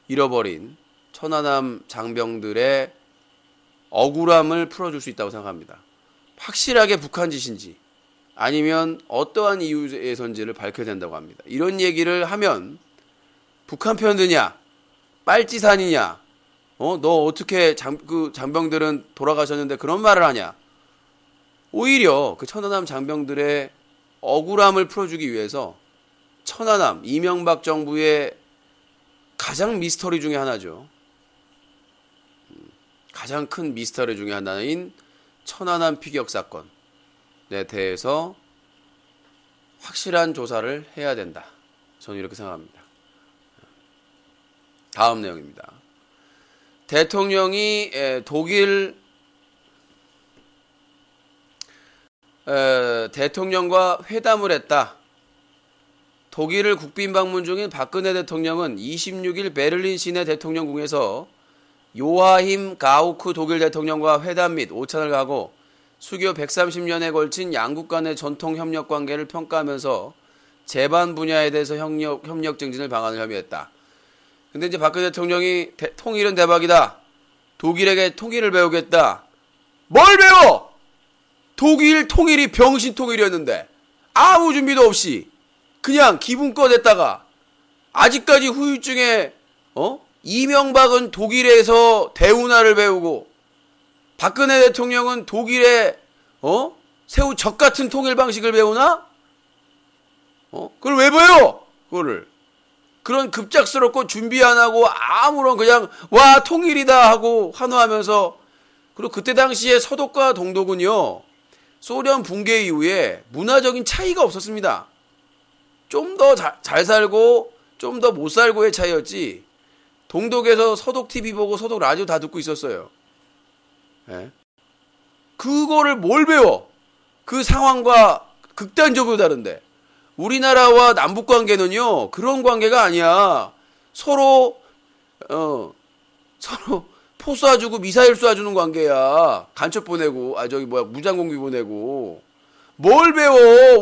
잃어버린 천안함 장병들의 억울함을 풀어줄 수 있다고 생각합니다. 확실하게 북한 짓인지 아니면 어떠한 이유에서인지를 밝혀야 된다고 합니다. 이런 얘기를 하면 북한 편 드냐? 빨치산이냐? 너 어떻게 장병들은 돌아가셨는데 그런 말을 하냐? 오히려 그 천안함 장병들의 억울함을 풀어주기 위해서 천안함 이명박 정부의 가장 미스터리 중에 하나죠. 가장 큰 미스터리 중에 하나인 천안함 피격 사건에 대해서 확실한 조사를 해야 된다. 저는 이렇게 생각합니다. 다음 내용입니다. 대통령이 대통령과 회담을 했다. 독일을 국빈 방문 중인 박근혜 대통령은 26일 베를린 시내 대통령궁에서 요하임 가우크 독일 대통령과 회담 및 오찬을 가고 수교 130년에 걸친 양국 간의 전통 협력 관계를 평가하면서 제반 분야에 대해서 협력 증진을 방안을 협의했다. 근데 이제 박근혜 대통령이 통일은 대박이다. 독일에게 통일을 배우겠다. 뭘 배워? 독일 통일이 병신 통일이었는데 아무 준비도 없이 그냥 기분껏 했다가 아직까지 후유증에 이명박은 독일에서 대운하를 배우고 박근혜 대통령은 독일의 새우 적 같은 통일 방식을 배우나? 그걸 왜 배워? 그거를 그런 급작스럽고 준비 안 하고 아무런 그냥 와 통일이다 하고 환호하면서. 그리고 그때 당시에 서독과 동독은요 소련 붕괴 이후에 문화적인 차이가 없었습니다. 좀 더 잘 살고 좀 더 못 살고의 차이였지. 동독에서 서독 TV 보고 서독 라디오 다 듣고 있었어요. 예? 그거를 뭘 배워? 그 상황과 극단적으로 다른데. 우리나라와 남북 관계는요 그런 관계가 아니야. 서로 포 쏴주고 미사일 쏴주는 관계야. 간첩 보내고 무장공비 보내고. 뭘 배워?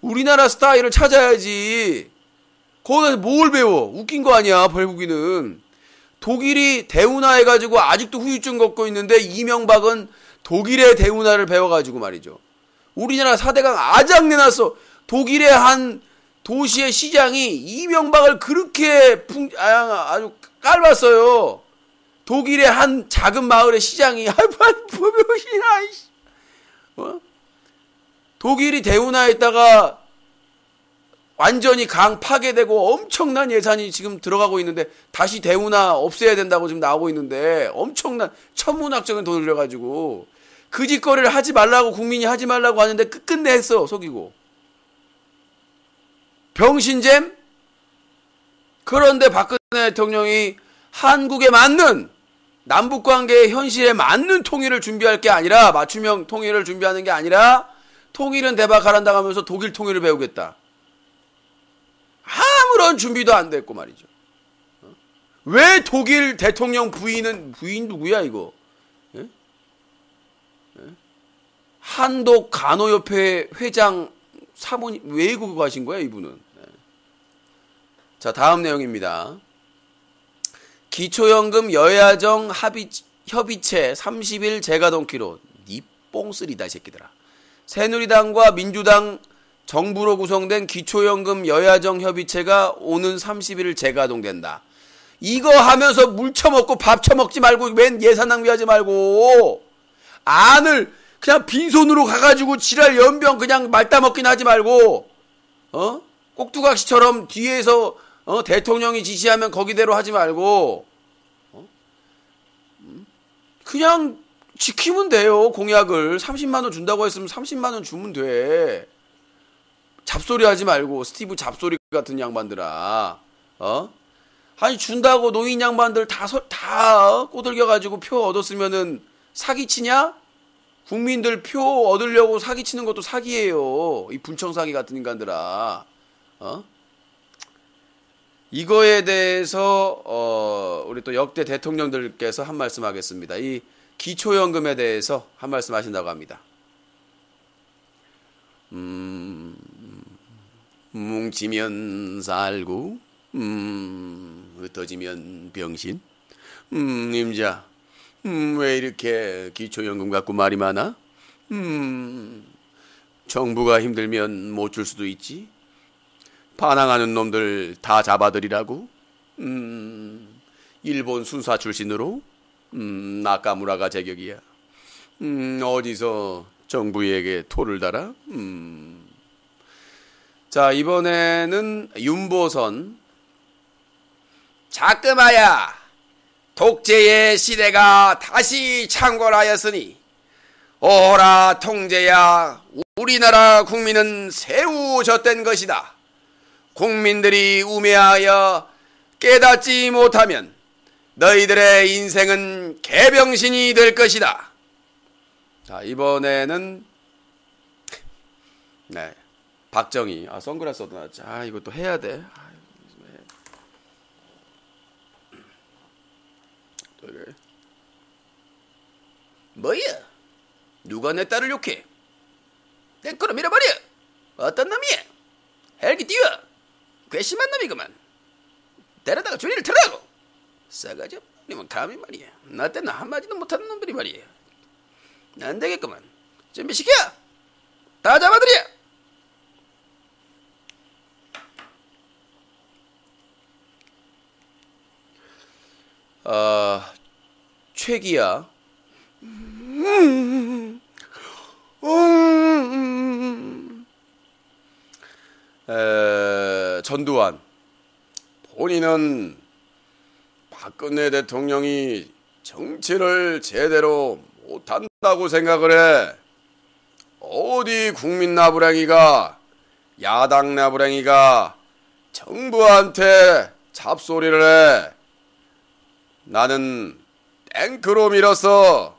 우리나라 스타일을 찾아야지. 거기서 뭘 배워? 웃긴 거 아니야 벌국이는. 독일이 대운하해가지고 아직도 후유증 겪고 있는데 이명박은 독일의 대운하를 배워가지고 말이죠. 우리나라 4대강 아작내놨어. 독일의 한 도시의 시장이 이명박을 그렇게 아주 깔봤어요. 독일의 한 작은 마을의 시장이 독일이 대운하했다가 완전히 강 파괴되고 엄청난 예산이 지금 들어가고 있는데 다시 대운하 없애야 된다고 지금 나오고 있는데 엄청난 천문학적인 돈을 들여가지고 그 짓거리를 하지 말라고 국민이 하지 말라고 하는데 끝끝내 했어. 속이고. 병신잼? 그런데 박근혜 대통령이 한국에 맞는 남북관계의 현실에 맞는 통일을 준비할 게 아니라 맞춤형 통일을 준비하는 게 아니라 통일은 대박하란다 하면서 독일 통일을 배우겠다. 아무런 준비도 안 됐고 말이죠. 왜 독일 대통령 부인 누구야 이거? 예? 예? 한독 간호협회 회장 사모님 왜 그거 하신 거야 이분은? 예. 자 다음 내용입니다. 기초연금 여야정 협의체 30일 재가동키로 니 뽕쓰리다 이 새끼들아. 새누리당과 민주당 정부로 구성된 기초연금 여야정 협의체가 오는 30일 재가동된다. 이거 하면서 물 처먹고 밥 처먹지 말고 맨 예산 낭비하지 말고 안을 그냥 빈손으로 가가지고 지랄 연병 그냥 말 따먹긴 하지 말고 꼭두각시처럼 뒤에서 대통령이 지시하면 거기대로 하지 말고 그냥 지키면 돼요. 공약을 30만원 준다고 했으면 30만원 주면 돼. 잡소리 하지 말고 스티브 잡소리 같은 양반들아. 아니 준다고 노인 양반들 다 꼬들겨가지고 표 얻었으면은 사기치냐? 국민들 표 얻으려고 사기치는 것도 사기예요. 이 분청사기 같은 인간들아. 이거에 대해서 우리 또 역대 대통령들께서 한 말씀 하겠습니다. 이 기초연금에 대해서 한 말씀 하신다고 합니다. 뭉치면 살고 흩어지면 병신. 임자 왜 이렇게 기초연금 갖고 말이 많아? 정부가 힘들면 못 줄 수도 있지. 반항하는 놈들 다 잡아들이라고. 일본 순사 출신으로 나카무라가 제격이야. 어디서 정부에게 토를 달아? 자 이번에는 윤보선. 자끔하야 독재의 시대가 다시 창궐하였으니 오라 통제야 우리나라 국민은 새우 젖된 것이다. 국민들이 우매하여 깨닫지 못하면 너희들의 인생은 개병신이 될 것이다. 자 이번에는 네 박정희. 선글라스 얻어놨지. 이것도 해야 돼. 뭐야? 누가 내 딸을 욕해? 내 거로 밀어버려. 어떤 놈이야? 헬기 뛰어! 괘씸한 놈이구만. 데려다가 조리를 틀라고. 싸가지 없으면 감히 말이야. 나 때는 한마디도 못하는 놈들이 말이야. 안 되겠구만. 준비시켜! 다 잡아들여! 최기야. 전두환. 본인은 박근혜 대통령이 정치를 제대로 못한다고 생각을 해. 어디 국민 나부랭이가, 야당 나부랭이가 정부한테 잡소리를 해. 나는 탱크로 밀어서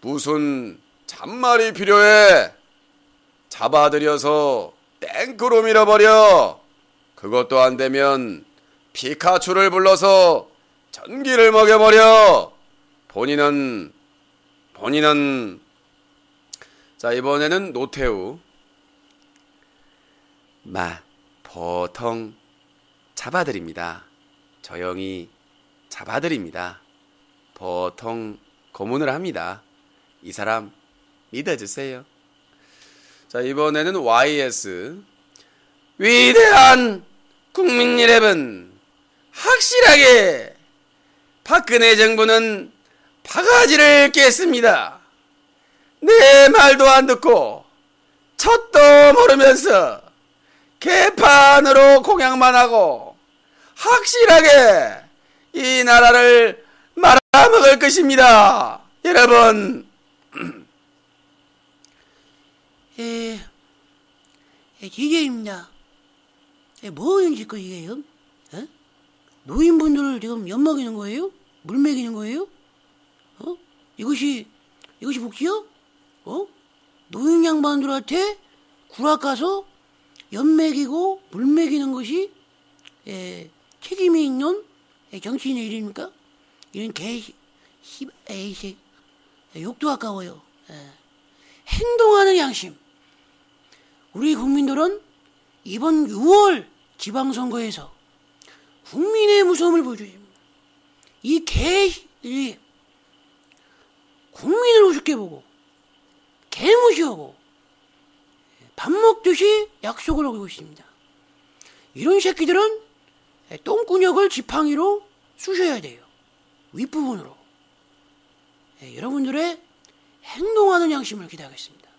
무슨 잔말이 필요해. 잡아들여서 탱크로 밀어버려. 그것도 안 되면 피카츄를 불러서 전기를 먹여버려. 본인은 자, 이번에는 노태우. 보통 잡아드립니다. 조용히 잡아드립니다. 보통 고문을 합니다. 이 사람 믿어주세요. 자, 이번에는 YS. 위대한 국민 여러분, 확실하게 박근혜 정부는 바가지를 깼습니다. 내 말도 안 듣고 젖도 모르면서 개판으로 공약만 하고 확실하게 이 나라를 말아먹을 것입니다. 여러분. DJ입니다. 뭐 하는 짓거리예요? 노인분들을 지금 엿먹이는 거예요? 물 먹이는 거예요? 이것이 복지요? 노인 양반들한테 구락 가서 엿 먹이고 물 먹이는 것이 책임이 있는 정치인의 일입니까? 이런 에이색 욕도 아까워요. 행동하는 양심. 우리 국민들은 이번 6월 지방선거에서 국민의 무서움을 보여줍니다. 이 개들이 국민을 우습게 보고 개무시하고 밥 먹듯이 약속을 어기고 있습니다. 이런 새끼들은 똥구녕을 지팡이로 쑤셔야 돼요. 윗부분으로. 여러분들의 행동하는 양심을 기대하겠습니다.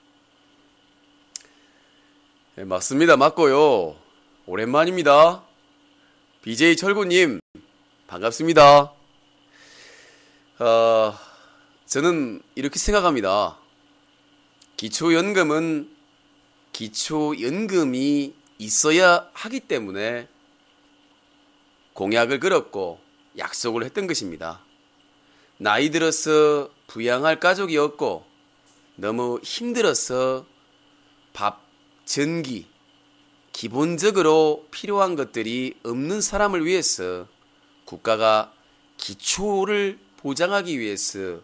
맞습니다. 맞고요. 오랜만입니다. BJ 철구님, 반갑습니다. 저는 이렇게 생각합니다. 기초연금은 기초연금이 있어야 하기 때문에 공약을 걸었고 약속을 했던 것입니다. 나이 들어서 부양할 가족이 없고 너무 힘들어서 밥, 전기, 기본적으로 필요한 것들이 없는 사람을 위해서 국가가 기초를 보장하기 위해서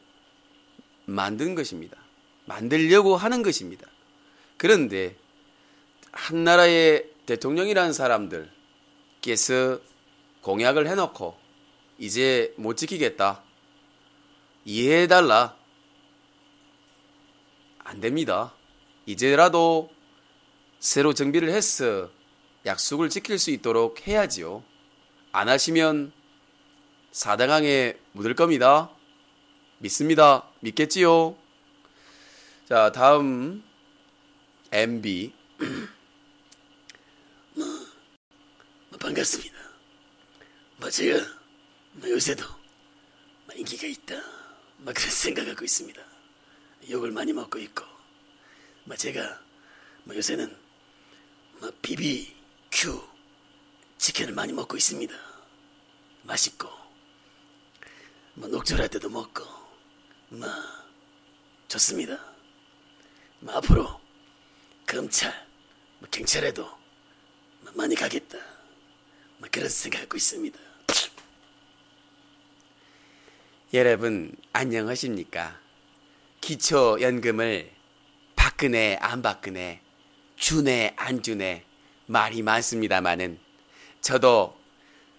만든 것입니다. 만들려고 하는 것입니다. 그런데 한 나라의 대통령이라는 사람들께서 공약을 해놓고 이제 못 지키겠다, 이해해달라, 안 됩니다. 이제라도 새로 정비를 해서 약속을 지킬 수 있도록 해야지요. 안 하시면 사당항에 묻을 겁니다. 믿습니다. 믿겠지요? 자, 다음 MB. 반갑습니다. 제가 요새도 인기가 있다, 그런 생각하고 있습니다. 욕을 많이 먹고 있고, 제가 요새는 BBQ 치킨을 많이 먹고 있습니다. 맛있고, 녹조할 때도 먹고, 좋습니다. 앞으로 검찰, 경찰에도 많이 가겠다, 그런 생각하고 있습니다. 여러분 안녕하십니까? 기초연금을 박근혜 안 박근혜, 주네 안 주네, 말이 많습니다마는 저도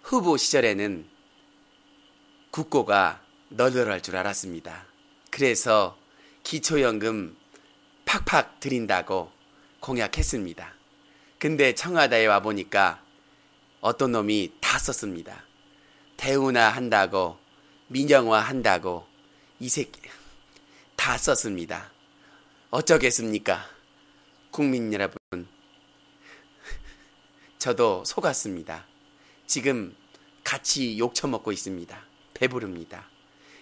후보 시절에는 국고가 널널할 줄 알았습니다. 그래서 기초연금 팍팍 드린다고 공약했습니다. 근데 청와대에 와보니까 어떤 놈이 다 썼습니다. 대우나 한다고, 민영화 한다고, 이 새끼 다 썼습니다. 어쩌겠습니까? 국민 여러분, 저도 속았습니다. 지금 같이 욕 처먹고 있습니다. 배부릅니다.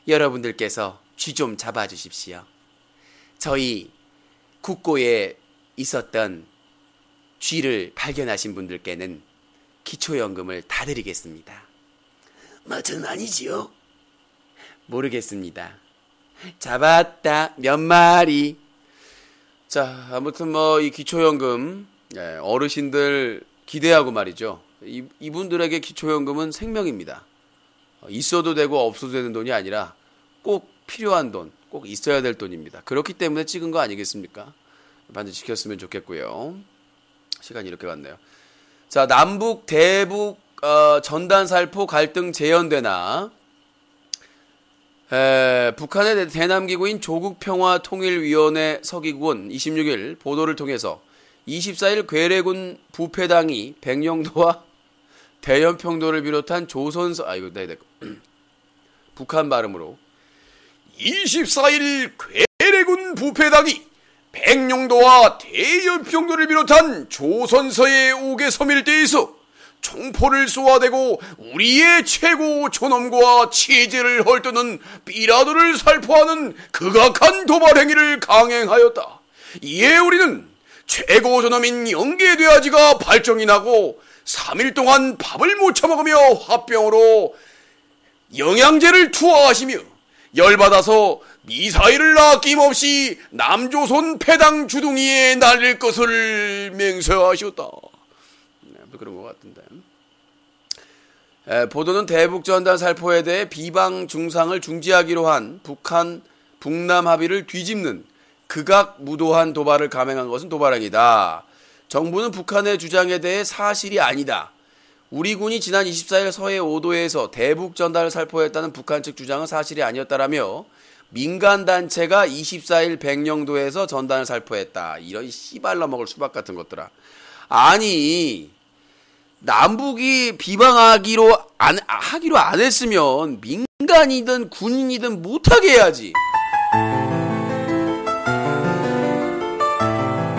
여러분들께서 쥐 좀 잡아주십시오. 저희 국고에 있었던 쥐를 발견하신 분들께는 기초연금을 다 드리겠습니다. 저는 아니지요. 모르겠습니다. 잡았다 몇 마리. 자, 아무튼 뭐 이 기초연금 어르신들 기대하고 말이죠. 이분들에게 기초연금은 생명입니다. 있어도 되고 없어도 되는 돈이 아니라 꼭 필요한 돈, 꼭 있어야 될 돈입니다. 그렇기 때문에 찍은 거 아니겠습니까? 반드시 지켰으면 좋겠고요. 시간이 이렇게 갔네요. 자, 남북, 대북, 전단살포 갈등 재연되나 북한의 대남기구인 조국평화통일위원회 서기구는 26일 보도를 통해서 24일 괴뢰군 부패당이 백령도와 대연평도를 비롯한 조선서 북한 발음으로 24일 괴뢰군 부패당이 백령도와 대연평도를 비롯한 조선서의 옥외 섬일대에서 총포를 쏘아대고 우리의 최고 존엄과 체제를 헐뜯는 삐라도를 살포하는 극악한 도발 행위를 강행하였다. 이에 우리는 최고 존엄인 영계돼지가 발정이 나고 3일 동안 밥을 못 처먹으며 화병으로 영양제를 투하하시며 열받아서 미사일을 아낌없이 남조선 패당 주둥이에 날릴 것을 맹세하셨다. 그런 것 같은데. 보도는 대북전단 살포에 대해 비방 중상을 중지하기로 한 북한 북남 합의를 뒤집는 극악무도한 도발을 감행한 것은 도발행위다. 정부는 북한의 주장에 대해 사실이 아니다. 우리 군이 지난 24일 서해 5도에서 대북 전단을 살포했다는 북한 측 주장은 사실이 아니었다라며 민간단체가 24일 백령도에서 전단을 살포했다. 이런 씨발라 먹을 수박 같은 것들아. 아니, 남북이 비방하기로 하기로 안 했으면 민간이든 군인이든 못하게 해야지.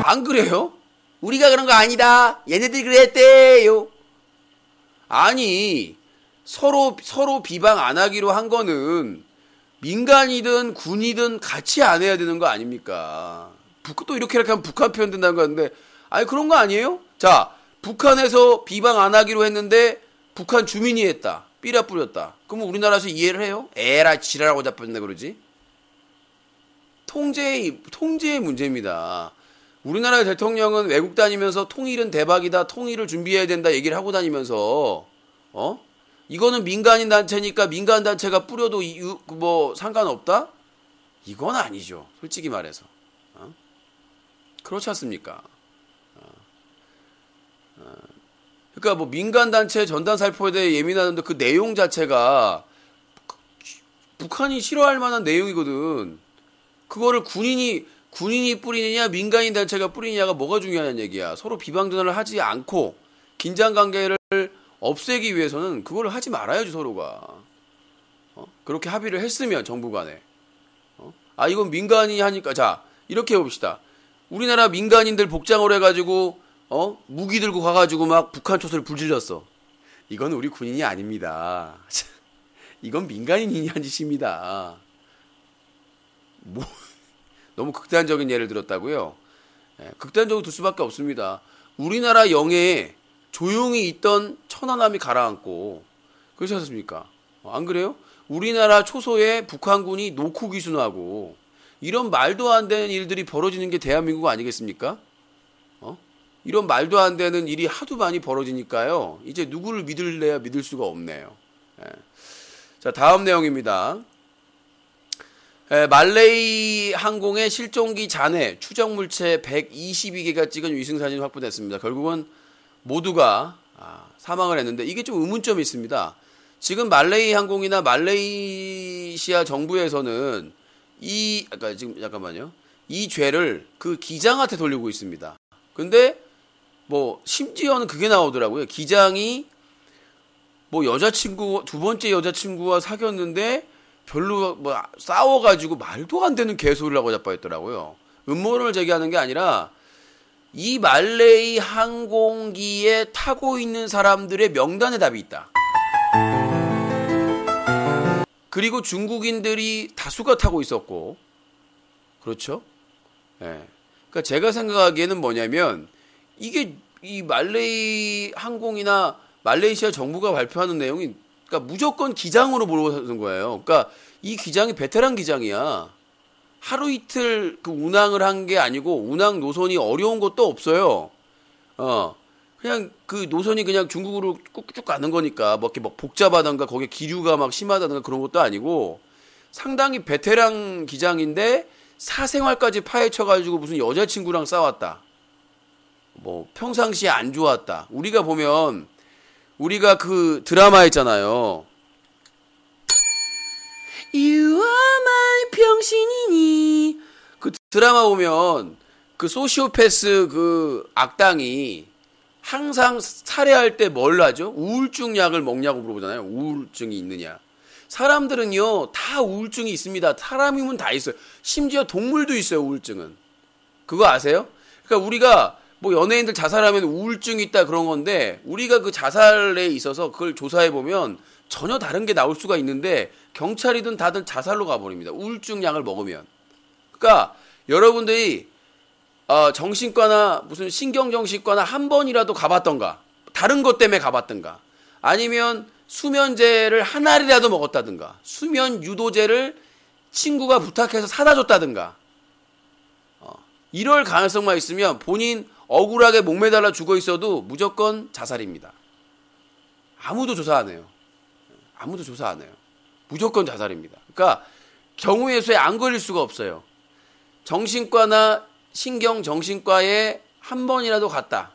안 그래요? 우리가 그런 거 아니다. 얘네들이 그랬대요. 아니, 서로 비방 안 하기로 한 거는 민간이든 군이든 같이 안 해야 되는 거 아닙니까? 또 이렇게 하면 북한 표현 된다는 거 같은데, 아니 그런 거 아니에요? 자, 북한에서 비방 안 하기로 했는데 북한 주민이 했다. 삐라 뿌렸다. 그러면 우리나라에서 이해를 해요? 에라 지랄하고 잡혔네 그러지? 통제의 문제입니다. 우리나라의 대통령은 외국 다니면서 통일은 대박이다. 통일을 준비해야 된다 얘기를 하고 다니면서 이거는 민간인 단체니까 민간 단체가 뿌려도 뭐 상관없다? 이건 아니죠. 솔직히 말해서. 그렇지 않습니까? 그러니까 뭐 민간 단체 전단 살포에 대해 예민하는데 그 내용 자체가 북한이 싫어할 만한 내용이거든. 그거를 군인이 뿌리느냐 민간인 단체가 뿌리느냐가 뭐가 중요하냐는 얘기야. 서로 비방 전환을 하지 않고 긴장 관계를 없애기 위해서는 그걸 하지 말아야지 서로가. 그렇게 합의를 했으면 정부 간에. 이건 민간이 하니까. 자, 이렇게 해봅시다. 우리나라 민간인들 복장을 해가지고 무기 들고 가가지고 막 북한 초소를 불질렀어. 이건 우리 군인이 아닙니다. 이건 민간인이 한 짓입니다. 너무 극단적인 예를 들었다고요? 극단적으로 둘 수밖에 없습니다. 우리나라 영해에 조용히 있던 천안함이 가라앉고 그렇지 않습니까? 안 그래요? 우리나라 초소에 북한군이 노크 기순하고 이런 말도 안 되는 일들이 벌어지는 게 대한민국 아니겠습니까? 이런 말도 안 되는 일이 하도 많이 벌어지니까요. 이제 누구를 믿을래야 믿을 수가 없네요. 자, 다음 내용입니다. 말레이 항공의 실종기 잔해 추정물체 122개가 찍은 위승사진이 확보됐습니다. 결국은 모두가 사망을 했는데 이게 좀 의문점이 있습니다. 지금 말레이 항공이나 말레이시아 정부에서는 지금 잠깐만요. 이 죄를 그 기장한테 돌리고 있습니다. 근데 뭐 심지어는 그게 나오더라고요. 기장이 뭐 여자친구 두 번째 여자친구와 사귀었는데 별로 뭐 싸워가지고 말도 안 되는 개소리를 하고 자빠졌더라고요. 음모론을 제기하는 게 아니라 이 말레이 항공기에 타고 있는 사람들의 명단에 답이 있다. 그리고 중국인들이 다수가 타고 있었고, 그렇죠? 예. 그러니까 제가 생각하기에는 뭐냐면 이게 이 말레이 항공이나 말레이시아 정부가 발표하는 내용이 그러니까 무조건 기장으로 몰아서는 거예요. 그러니까 이 기장이 베테랑 기장이야. 하루 이틀 그 운항을 한 게 아니고 운항 노선이 어려운 것도 없어요. 그냥 그 노선이 그냥 중국으로 꾹쭉 가는 거니까 뭐 이렇게 막 복잡하던가 거기에 기류가 막 심하다던가 그런 것도 아니고 상당히 베테랑 기장인데 사생활까지 파헤쳐가지고 무슨 여자친구랑 싸웠다. 뭐 평상시에 안 좋았다. 우리가 보면 우리가 그 드라마 있잖아요. You are my 병신이니. 그 드라마 보면 그 소시오패스 그 악당이 항상 살해할 때 뭘 하죠? 우울증 약을 먹냐고 물어보잖아요. 우울증이 있느냐. 사람들은요 다 우울증이 있습니다. 사람이면 다 있어요. 심지어 동물도 있어요. 우울증은. 그거 아세요? 그러니까 우리가 뭐 연예인들 자살하면 우울증이 있다 그런 건데 우리가 그 자살에 있어서 그걸 조사해 보면 전혀 다른 게 나올 수가 있는데 경찰이든 다들 자살로 가버립니다. 우울증 약을 먹으면. 그러니까 여러분들이 정신과나 무슨 신경정신과나 한 번이라도 가봤던가 다른 것 때문에 가봤던가 아니면 수면제를 한 알이라도 먹었다든가 수면 유도제를 친구가 부탁해서 사다 줬다든가 이럴 가능성만 있으면 본인 억울하게 목매달라 죽어 있어도 무조건 자살입니다. 아무도 조사 안 해요. 아무도 조사 안 해요. 무조건 자살입니다. 그러니까 경우의 수에 안 걸릴 수가 없어요. 정신과나 신경정신과에 한 번이라도 갔다.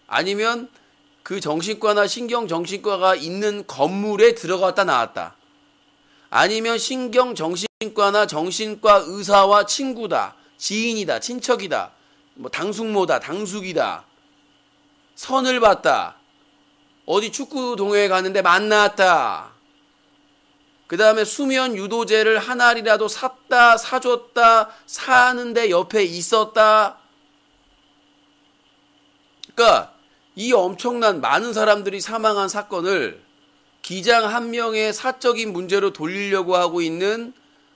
아니면 그 정신과나 신경정신과가 있는 건물에 들어갔다 나왔다. 아니면 신경정신과나 정신과 의사와 친구다. 지인이다. 친척이다. 뭐 당숙모다. 당숙이다. 선을 봤다. 어디 축구 동호회 가는데 만났다. 그 다음에 수면 유도제를 한 알이라도 샀다, 사줬다, 사는데 옆에 있었다. 그러니까 이 엄청난 많은 사람들이 사망한 사건을 기장 한 명의 사적인 문제로 돌리려고 하고 있는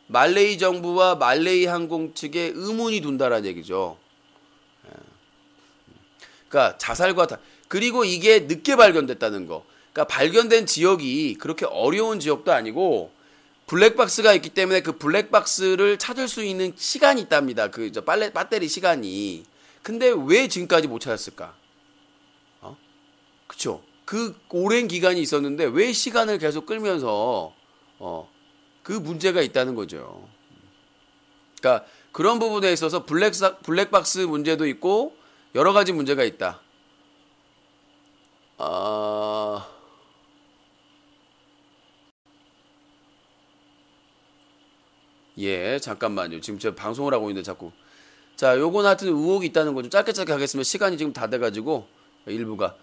말레이 정부와 말레이 항공 측에 의문이 둔다라는 얘기죠. 그러니까 자살과 그리고 이게 늦게 발견됐다는 거. 그러니까 발견된 지역이 그렇게 어려운 지역도 아니고 블랙박스가 있기 때문에 그 블랙박스를 찾을 수 있는 시간이 있답니다. 그 배터리 시간이. 근데 왜 지금까지 못 찾았을까? 그쵸? 그 오랜 기간이 있었는데 왜 시간을 계속 끌면서 그 문제가 있다는 거죠. 그러니까 그런 부분에 있어서 블랙박스 문제도 있고 여러 가지 문제가 있다. 예, 잠깐만요. 지금 제가 방송을 하고 있는데 자꾸. 자, 요건 하여튼 의혹이 있다는 거 좀 짧게 하겠습니다. 시간이 지금 다 돼가지고, 일부가.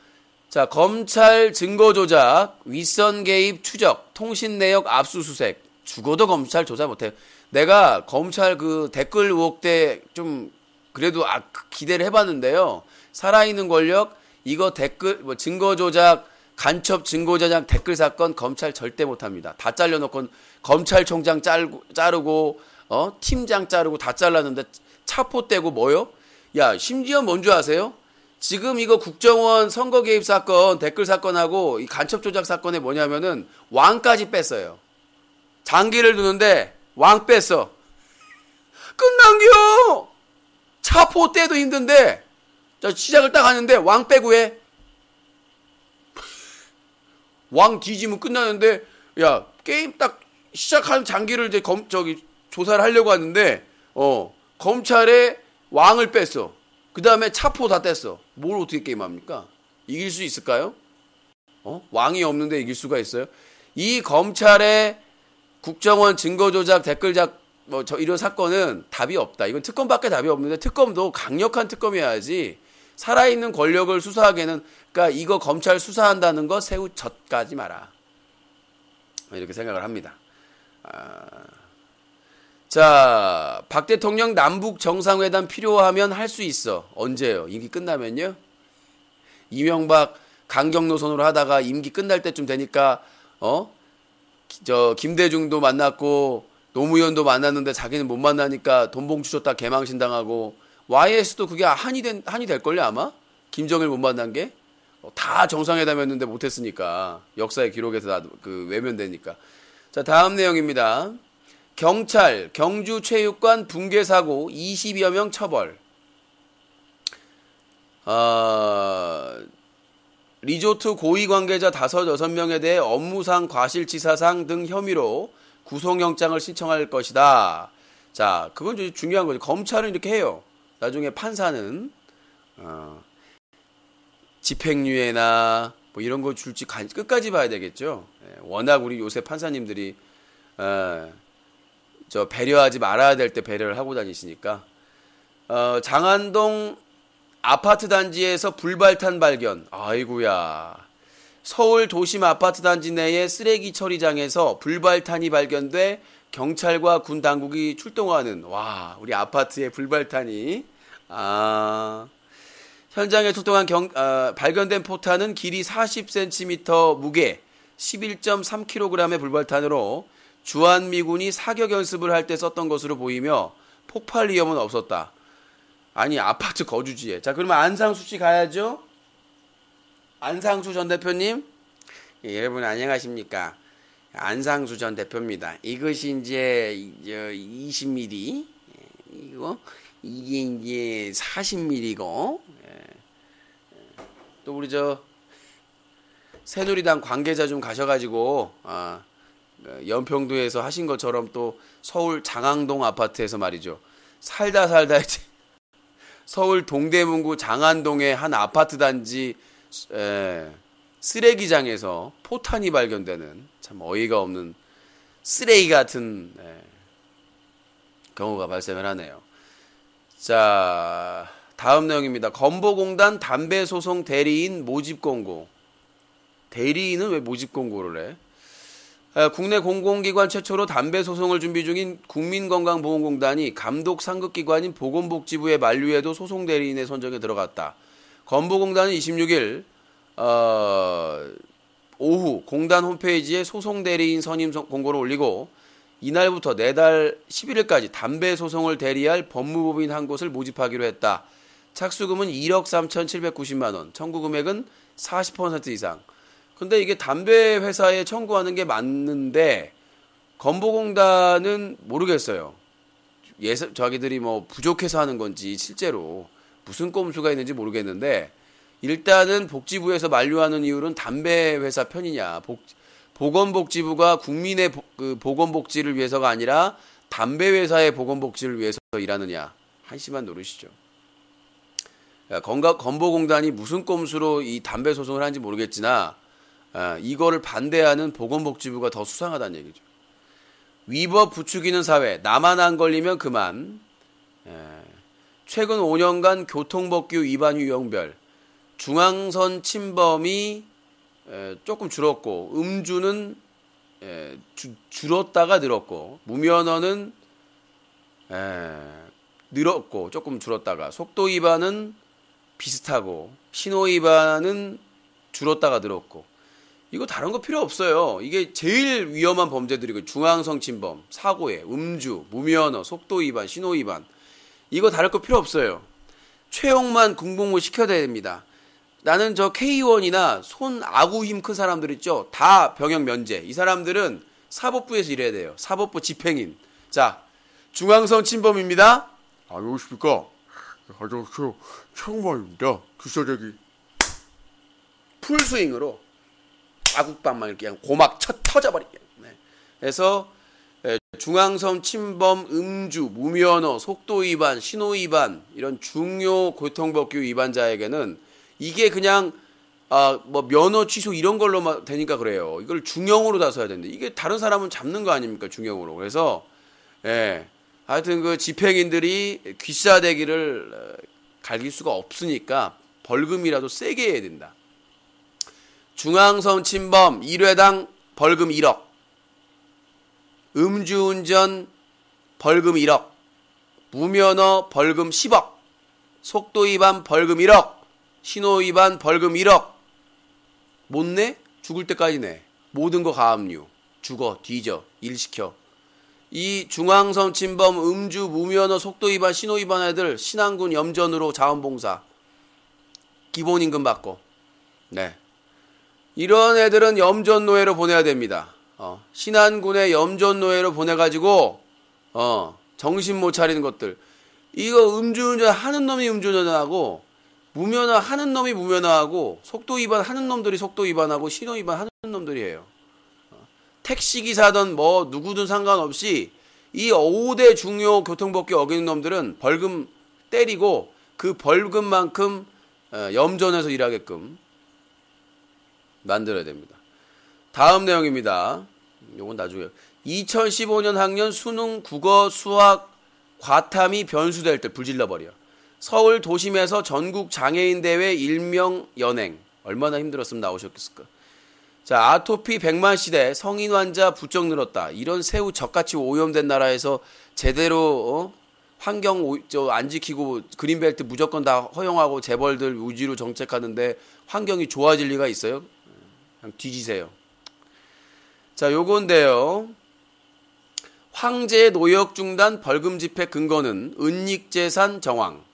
자, 검찰 증거 조작, 윗선 개입 추적, 통신 내역 압수수색. 죽어도 검찰 조사 못해요. 내가 검찰 그 댓글 의혹 때 좀 그래도 기대를 해봤는데요. 살아있는 권력, 이거 댓글, 뭐 증거 조작, 간첩 증거 조작 댓글 사건 검찰 절대 못합니다. 다 잘려놓고 검찰총장 자르고 팀장 자르고 다 잘랐는데 차포 떼고 뭐요? 야, 심지어 뭔지 아세요? 지금 이거 국정원 선거 개입 사건 댓글 사건하고 이 간첩 조작 사건에 뭐냐면은 왕까지 뺐어요. 장기를 두는데 왕 뺐어. 끝난겨. 차포 떼도 힘든데 자, 시작을 딱 하는데 왕 빼고 해. 왕 뒤지면 끝나는데 야, 게임 딱 시작하는 장기를 이제 조사를 하려고 하는데 검찰에 왕을 뺐어. 그 다음에 차포 다 뗐어. 뭘 어떻게 게임합니까? 이길 수 있을까요? 왕이 없는데 이길 수가 있어요? 이 검찰의 국정원 증거조작, 댓글작, 이런 사건은 답이 없다. 이건 특검밖에 답이 없는데 특검도 강력한 특검이어야지 살아있는 권력을 수사하기에는, 그러니까 이거 검찰 수사한다는 거 새우 젓가지 마라. 이렇게 생각을 합니다. 자, 박 대통령 남북 정상회담 필요하면 할 수 있어. 언제요? 임기 끝나면요? 이명박 강경 노선으로 하다가 임기 끝날 때쯤 되니까 김대중도 만났고 노무현도 만났는데 자기는 못 만나니까 돈 봉투 줬다 개망신 당하고, YS도 그게 한이 될걸요 아마? 김정일 못 만난 게? 다 정상회담했는데 못했으니까. 역사의 기록에서 외면되니까. 자, 다음 내용입니다. 경찰 경주 체육관 붕괴 사고 20여 명 처벌. 리조트 고위 관계자 5, 6명에 대해 업무상 과실치사상 등 혐의로 구속영장을 신청할 것이다. 자, 그건 좀 중요한 거죠. 검찰은 이렇게 해요. 나중에 판사는 집행유예나 뭐 이런 거 줄지 끝까지 봐야 되겠죠. 워낙 우리 요새 판사님들이 배려하지 말아야 될 때 배려를 하고 다니시니까. 장안동 아파트 단지에서 불발탄 발견. 아이고야. 서울 도심 아파트 단지 내의 쓰레기 처리장에서 불발탄이 발견돼 경찰과 군 당국이 출동하는. 와, 우리 아파트에 불발탄이. 현장에 출동한 발견된 포탄은 길이 40cm, 무게 11.3kg의 불발탄으로 주한미군이 사격 연습을 할 때 썼던 것으로 보이며 폭발 위험은 없었다. 아니, 아파트 거주지에. 자, 그러면 안상수 씨 가야죠. 안상수 전 대표님. 예, 여러분 안녕하십니까. 안상수 전 대표입니다. 이것이 이제 20mm, 이게 이제 40mm고, 또 우리 새누리당 관계자 좀 가셔가지고 연평도에서 하신 것처럼 또 서울 장안동 아파트에서 말이죠. 살다 이제 서울 동대문구 장안동의 한 아파트 단지 쓰레기장에서 포탄이 발견되는 참 어이가 없는 쓰레기 같은 경우가 발생을 하네요. 자, 다음 내용입니다. 건보공단 담배소송 대리인 모집 공고. 대리인은 왜 모집 공고를 해? 국내 공공기관 최초로 담배소송을 준비 중인 국민건강보험공단이 감독 상급기관인 보건복지부의 만류에도 소송 대리인의 선정에 들어갔다. 건보공단은 26일 오후 공단 홈페이지에 소송 대리인 선임 공고를 올리고 이날부터 내달 11일까지 담배소송을 대리할 법무법인 한 곳을 모집하기로 했다. 착수금은 1억 3,790만 원, 청구 금액은 40% 이상. 근데 이게 담배 회사에 청구하는 게 맞는데 건보공단은 모르겠어요. 자기들이 뭐 부족해서 하는 건지 실제로 무슨 꼼수가 있는지 모르겠는데 일단은 복지부에서 만류하는 이유는 담배 회사 편이냐. 보건복지부가 국민의 보건복지를 위해서가 아니라 담배 회사의 보건복지를 위해서 일하느냐. 한심한 노릇이죠. 건보공단이 무슨 꼼수로 이 담배 소송을 하는지 모르겠지나 이거를 반대하는 보건복지부가 더 수상하다는 얘기죠. 위법 부추기는 사회, 나만 안 걸리면 그만. 최근 5년간 교통법규 위반 유형별, 중앙선 침범이 조금 줄었고, 음주는 줄었다가 늘었고, 무면허는 늘었고 조금 줄었다가, 속도 위반은 비슷하고, 신호 위반은 줄었다가 늘었고. 이거 다른 거 필요 없어요. 이게 제일 위험한 범죄들이고, 중앙선 침범, 사고에, 음주, 무면허, 속도 위반, 신호 위반. 이거 다를 거 필요 없어요. 최홍만 군복무 시켜야 됩니다. 나는 K1이나 손 아구 힘 큰 사람들 있죠. 다 병역 면제. 이 사람들은 사법부에서 일해야 돼요. 사법부 집행인. 자, 중앙선 침범입니다. 안녕하십니까. 최홍만입니다. 기사대기. 풀스윙으로 아국방만 이렇게 그냥 고막 터져버리게. 네. 그래서 중앙선 침범, 음주, 무면허, 속도 위반, 신호 위반 이런 중요 교통법규 위반자에게는 이게 그냥 뭐 면허 취소 이런 걸로만 되니까 그래요. 이걸 중형으로 다 써야 되는데 이게 다른 사람은 잡는 거 아닙니까 중형으로. 그래서 예, 하여튼 그 집행인들이 귀싸대기를 갈길 수가 없으니까 벌금이라도 세게 해야 된다. 중앙선 침범 1회당 벌금 1억, 음주운전 벌금 1억, 무면허 벌금 10억, 속도 위반 벌금 1억, 신호 위반 벌금 1억. 못 내? 죽을 때까지 내. 모든 거 가압류. 죽어, 뒤져, 일 시켜. 이 중앙선 침범, 음주, 무면허, 속도 위반, 신호 위반 애들 신안군 염전으로 자원봉사. 기본임금 받고. 네. 이런 애들은 염전노예로 보내야 됩니다. 신안군의 염전노예로 보내가지고 정신 못 차리는 것들. 이거 음주운전 하는 놈이 음주운전하고 무면허 하는 놈이 무면허하고 속도 위반 하는 놈들이 속도 위반하고 신호 위반 하는 놈들이에요. 택시기사든 뭐 누구든 상관없이 이 5대 중요 교통법규 어기는 놈들은 벌금 때리고 그 벌금만큼 염전해서 일하게끔 만들어야 됩니다. 다음 내용입니다. 요건 나중에 2015년 학년 수능 국어 수학 과탐이 변수될 때 불질러버려. 서울 도심에서 전국 장애인 대회 일명 연행. 얼마나 힘들었으면 나오셨겠을까. 자, 아토피 100만 시대 성인 환자 부쩍 늘었다. 이런 새우 적같이 오염된 나라에서 제대로 환경 안 지키고 그린벨트 무조건 다 허용하고 재벌들 우지로 정책하는데 환경이 좋아질 리가 있어요? 그냥 뒤지세요. 자, 요건데요. 황제 노역 중단 벌금 집행 근거는 은닉재산 정황.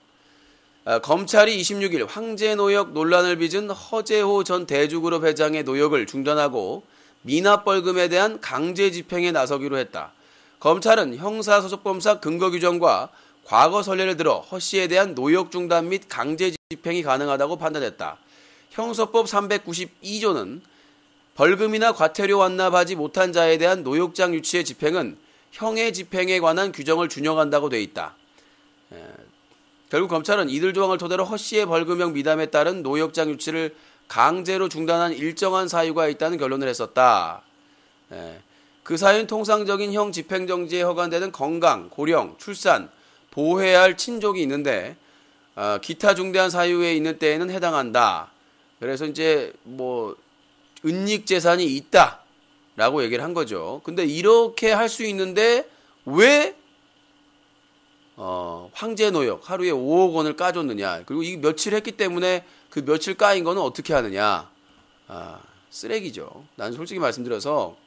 검찰이 26일 황제 노역 논란을 빚은 허재호 전 대주그룹 회장의 노역을 중단하고 미납벌금에 대한 강제 집행에 나서기로 했다. 검찰은 형사소송법상 근거 규정과 과거 선례를 들어 허 씨에 대한 노역 중단 및 강제 집행이 가능하다고 판단했다. 형소법 392조는 벌금이나 과태료 완납하지 못한 자에 대한 노역장 유치의 집행은 형의 집행에 관한 규정을 준용한다고 돼 있다. 결국 검찰은 이들 조항을 토대로 허 씨의 벌금형 미담에 따른 노역장 유치를 강제로 중단한 일정한 사유가 있다는 결론을 했었다. 그 사유는 통상적인 형 집행정지에 허가되는 건강, 고령, 출산, 보호해야 할 친족이 있는데 기타 중대한 사유에 있는 때에는 해당한다. 그래서 이제 뭐 은닉재산이 있다라고 얘기를 한 거죠. 근데 이렇게 할 수 있는데 왜 황제노역 하루에 5억 원을 까줬느냐. 그리고 이 며칠 했기 때문에 그 며칠 까인 거는 어떻게 하느냐. 쓰레기죠. 난 솔직히 말씀드려서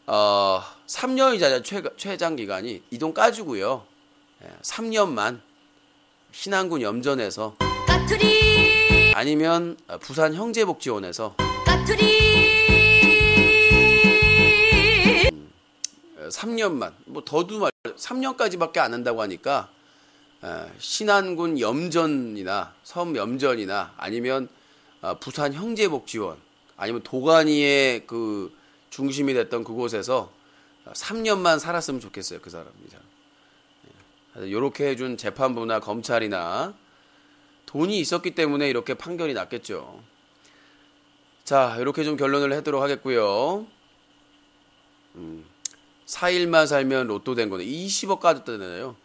3년이잖아요. 최장 기간이. 이 돈 까주고요. 3년만 신안군 염전에서 까투리 아니면 부산 형제복지원에서 까투리 3년만 뭐 더도 말 3년까지밖에 안 한다고 하니까 신안군 염전이나 섬 염전이나 아니면 부산 형제복지원 아니면 도가니의 그 중심이 됐던 그곳에서 3년만 살았으면 좋겠어요. 그 사람. 이렇게 해준 재판부나 검찰이나 돈이 있었기 때문에 이렇게 판결이 났겠죠. 자, 이렇게 좀 결론을 하도록 하겠고요. 4일만 살면 로또 된 거네. 20억 까졌다잖아요.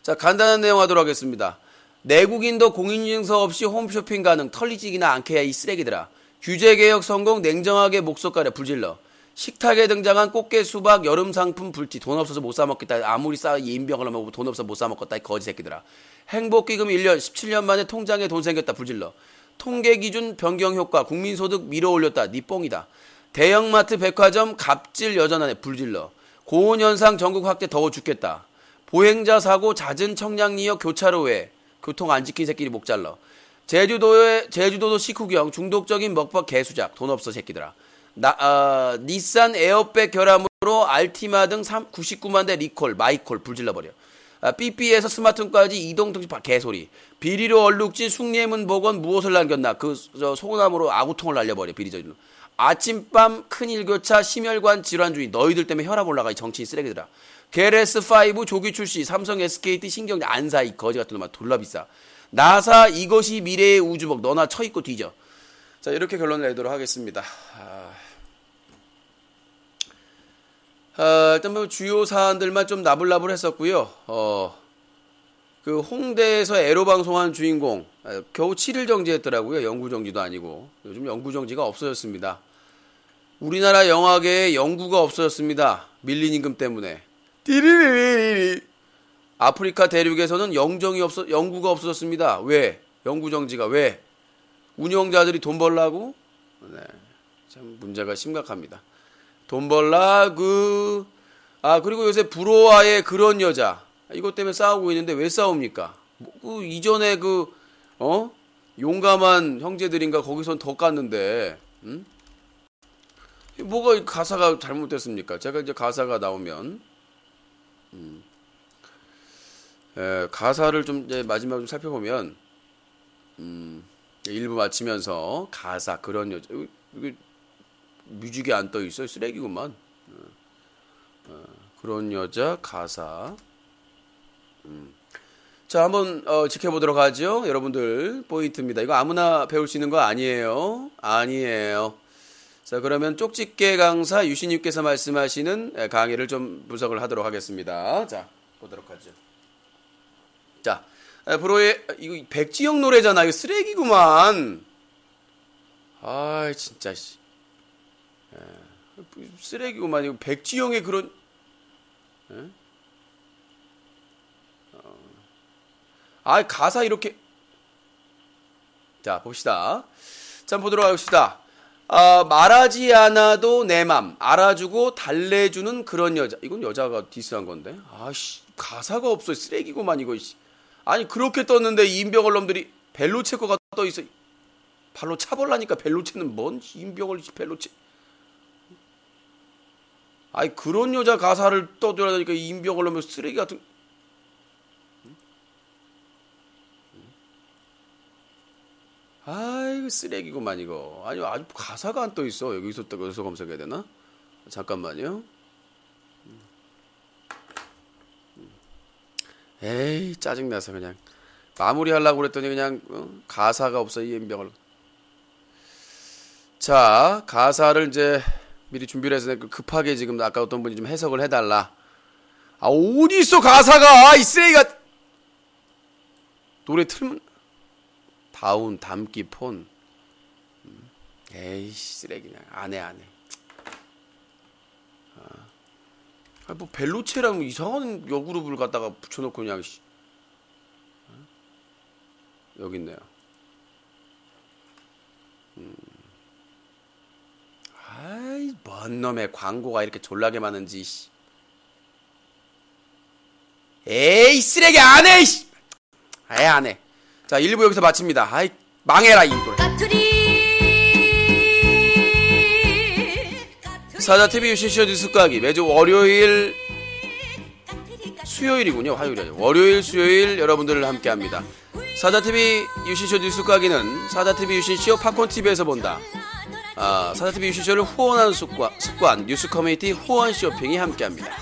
자, 간단한 내용 하도록 하겠습니다. 내국인도 공인인증서 없이 홈쇼핑 가능. 털리지기나 않게 해, 이 쓰레기들아. 규제개혁 성공 냉정하게 목소 가려 불질러. 식탁에 등장한 꽃게 수박 여름 상품 불티. 돈 없어서 못 사 먹겠다. 아무리 싸 인병을 하면 돈 없어서 못 사 먹겠다. 이 거지 새끼들아. 행복기금 1년 17년 만에 통장에 돈 생겼다. 불질러. 통계기준 변경 효과. 국민소득 밀어 올렸다. 니 뽕이다. 대형마트 백화점 갑질 여전하네. 불질러. 고온현상 전국 확대 더워 죽겠다. 보행자 사고 잦은 청량리역 교차로 외 교통 안 지킨 새끼리 목 잘러. 제주도도 식후경 중독적인 먹방 개수작. 돈 없어 새끼들아. 닛산 에어백 결함으로 알티마 등 99만 대 리콜 마이콜 불질러버려. 삐삐에서 스마트폰까지 이동통신 개소리. 비리로 얼룩진 숭례문 복원 무엇을 남겼나. 그 소나무로 아구통을 날려버려. 비리저질로. 아침밤 큰 일교차 심혈관 질환주의. 너희들 때문에 혈압 올라가 이 정치인 쓰레기들아. 게레스5 조기 출시 삼성 SKT 신경제 안사 이 거지 같은 놈아 졸라 비싸. 나사 이것이 미래의 우주복 너나 처있고 뒤져. 자, 이렇게 결론을 내도록 하겠습니다. 일단 뭐 주요 사안들만 좀 나불나불 했었고요. 그 홍대에서 에로 방송한 주인공 겨우 7일 정지했더라고요. 영구 정지도 아니고. 요즘 영구 정지가 없어졌습니다. 우리나라 영화계에 영구가 없어졌습니다. 밀린 임금 때문에. 띠리리리리. 아프리카 대륙에서는 영구가 없어졌습니다. 왜? 영구 정지가 왜? 운영자들이 돈 벌라고? 네, 참 문제가 심각합니다. 돈 벌라고. 그리고 요새 불호와의 그런 여자. 이것 때문에 싸우고 있는데 왜 싸웁니까? 이전에 용감한 형제들인가 거기선 더 깠는데, 뭐가 가사가 잘못됐습니까? 제가 이제 가사가 나오면, 가사를 좀 이제 마지막으로 좀 살펴보면, 일부 마치면서 가사 그런 여자, 이게 뮤직이 안 떠 있어요. 쓰레기구만. 그런 여자 가사. 자, 한번 지켜보도록 하죠. 여러분들 포인트입니다. 이거 아무나 배울 수 있는 거 아니에요. 아니에요. 자, 그러면 쪽집게 강사 유신님께서 말씀하시는 강의를 좀 분석을 하도록 하겠습니다. 자, 보도록 하죠. 자, 브로의 이거 백지영 노래잖아. 이거 쓰레기구만. 진짜 쓰레기구만. 이거 백지영의 그런 가사 이렇게. 자, 봅시다. 자, 보도록 하겠습니다. 말하지 않아도 내 맘 알아주고 달래주는 그런 여자. 이건 여자가 디스한 건데. 가사가 없어. 쓰레기구만 이거. 아니 그렇게 떴는데 임병월 놈들이 벨로체 거가 떠 있어. 발로 차벌라니까. 벨로체는 뭔 임병월 벨로체. 그런 여자 가사를 떠들어다니까 임병월 놈의 쓰레기 같은. 이거 쓰레기구만 이거. 아니 아주 가사가 안 떠 있어. 여기서 검색해야 되나? 잠깐만요. 에이, 짜증나서 그냥 마무리하려고 그랬더니 그냥 가사가 없어. 이 임병을. 자, 가사를 이제 미리 준비를 해서 급하게 지금 아까 어떤 분이 좀 해석을 해달라. 어디 있어 가사가. 이 쓰레기가. 노래 틀면 다운 담기 폰. 에이씨 쓰레기. 그냥 안 해. 뭐 벨로체랑 이상한 여그룹을 갖다가 붙여놓고 그냥 여기 있네요. 뭔 놈의 광고가 이렇게 졸라게 많은지. 에이 쓰레기 안 해. 안 해. 자, 1부 여기서 마칩니다. 망해라 이 노래. 사자TV 유신쇼 뉴스 까기 매주 월요일 수요일이군요. 화요일이 아니고 월요일 수요일 여러분들을 함께합니다. 사자TV 유신쇼 뉴스 까기는 사자TV 유신쇼 팝콘TV에서 본다. 사자TV 유신쇼를 후원하는 습관 뉴스 커뮤니티 후원 쇼핑이 함께합니다.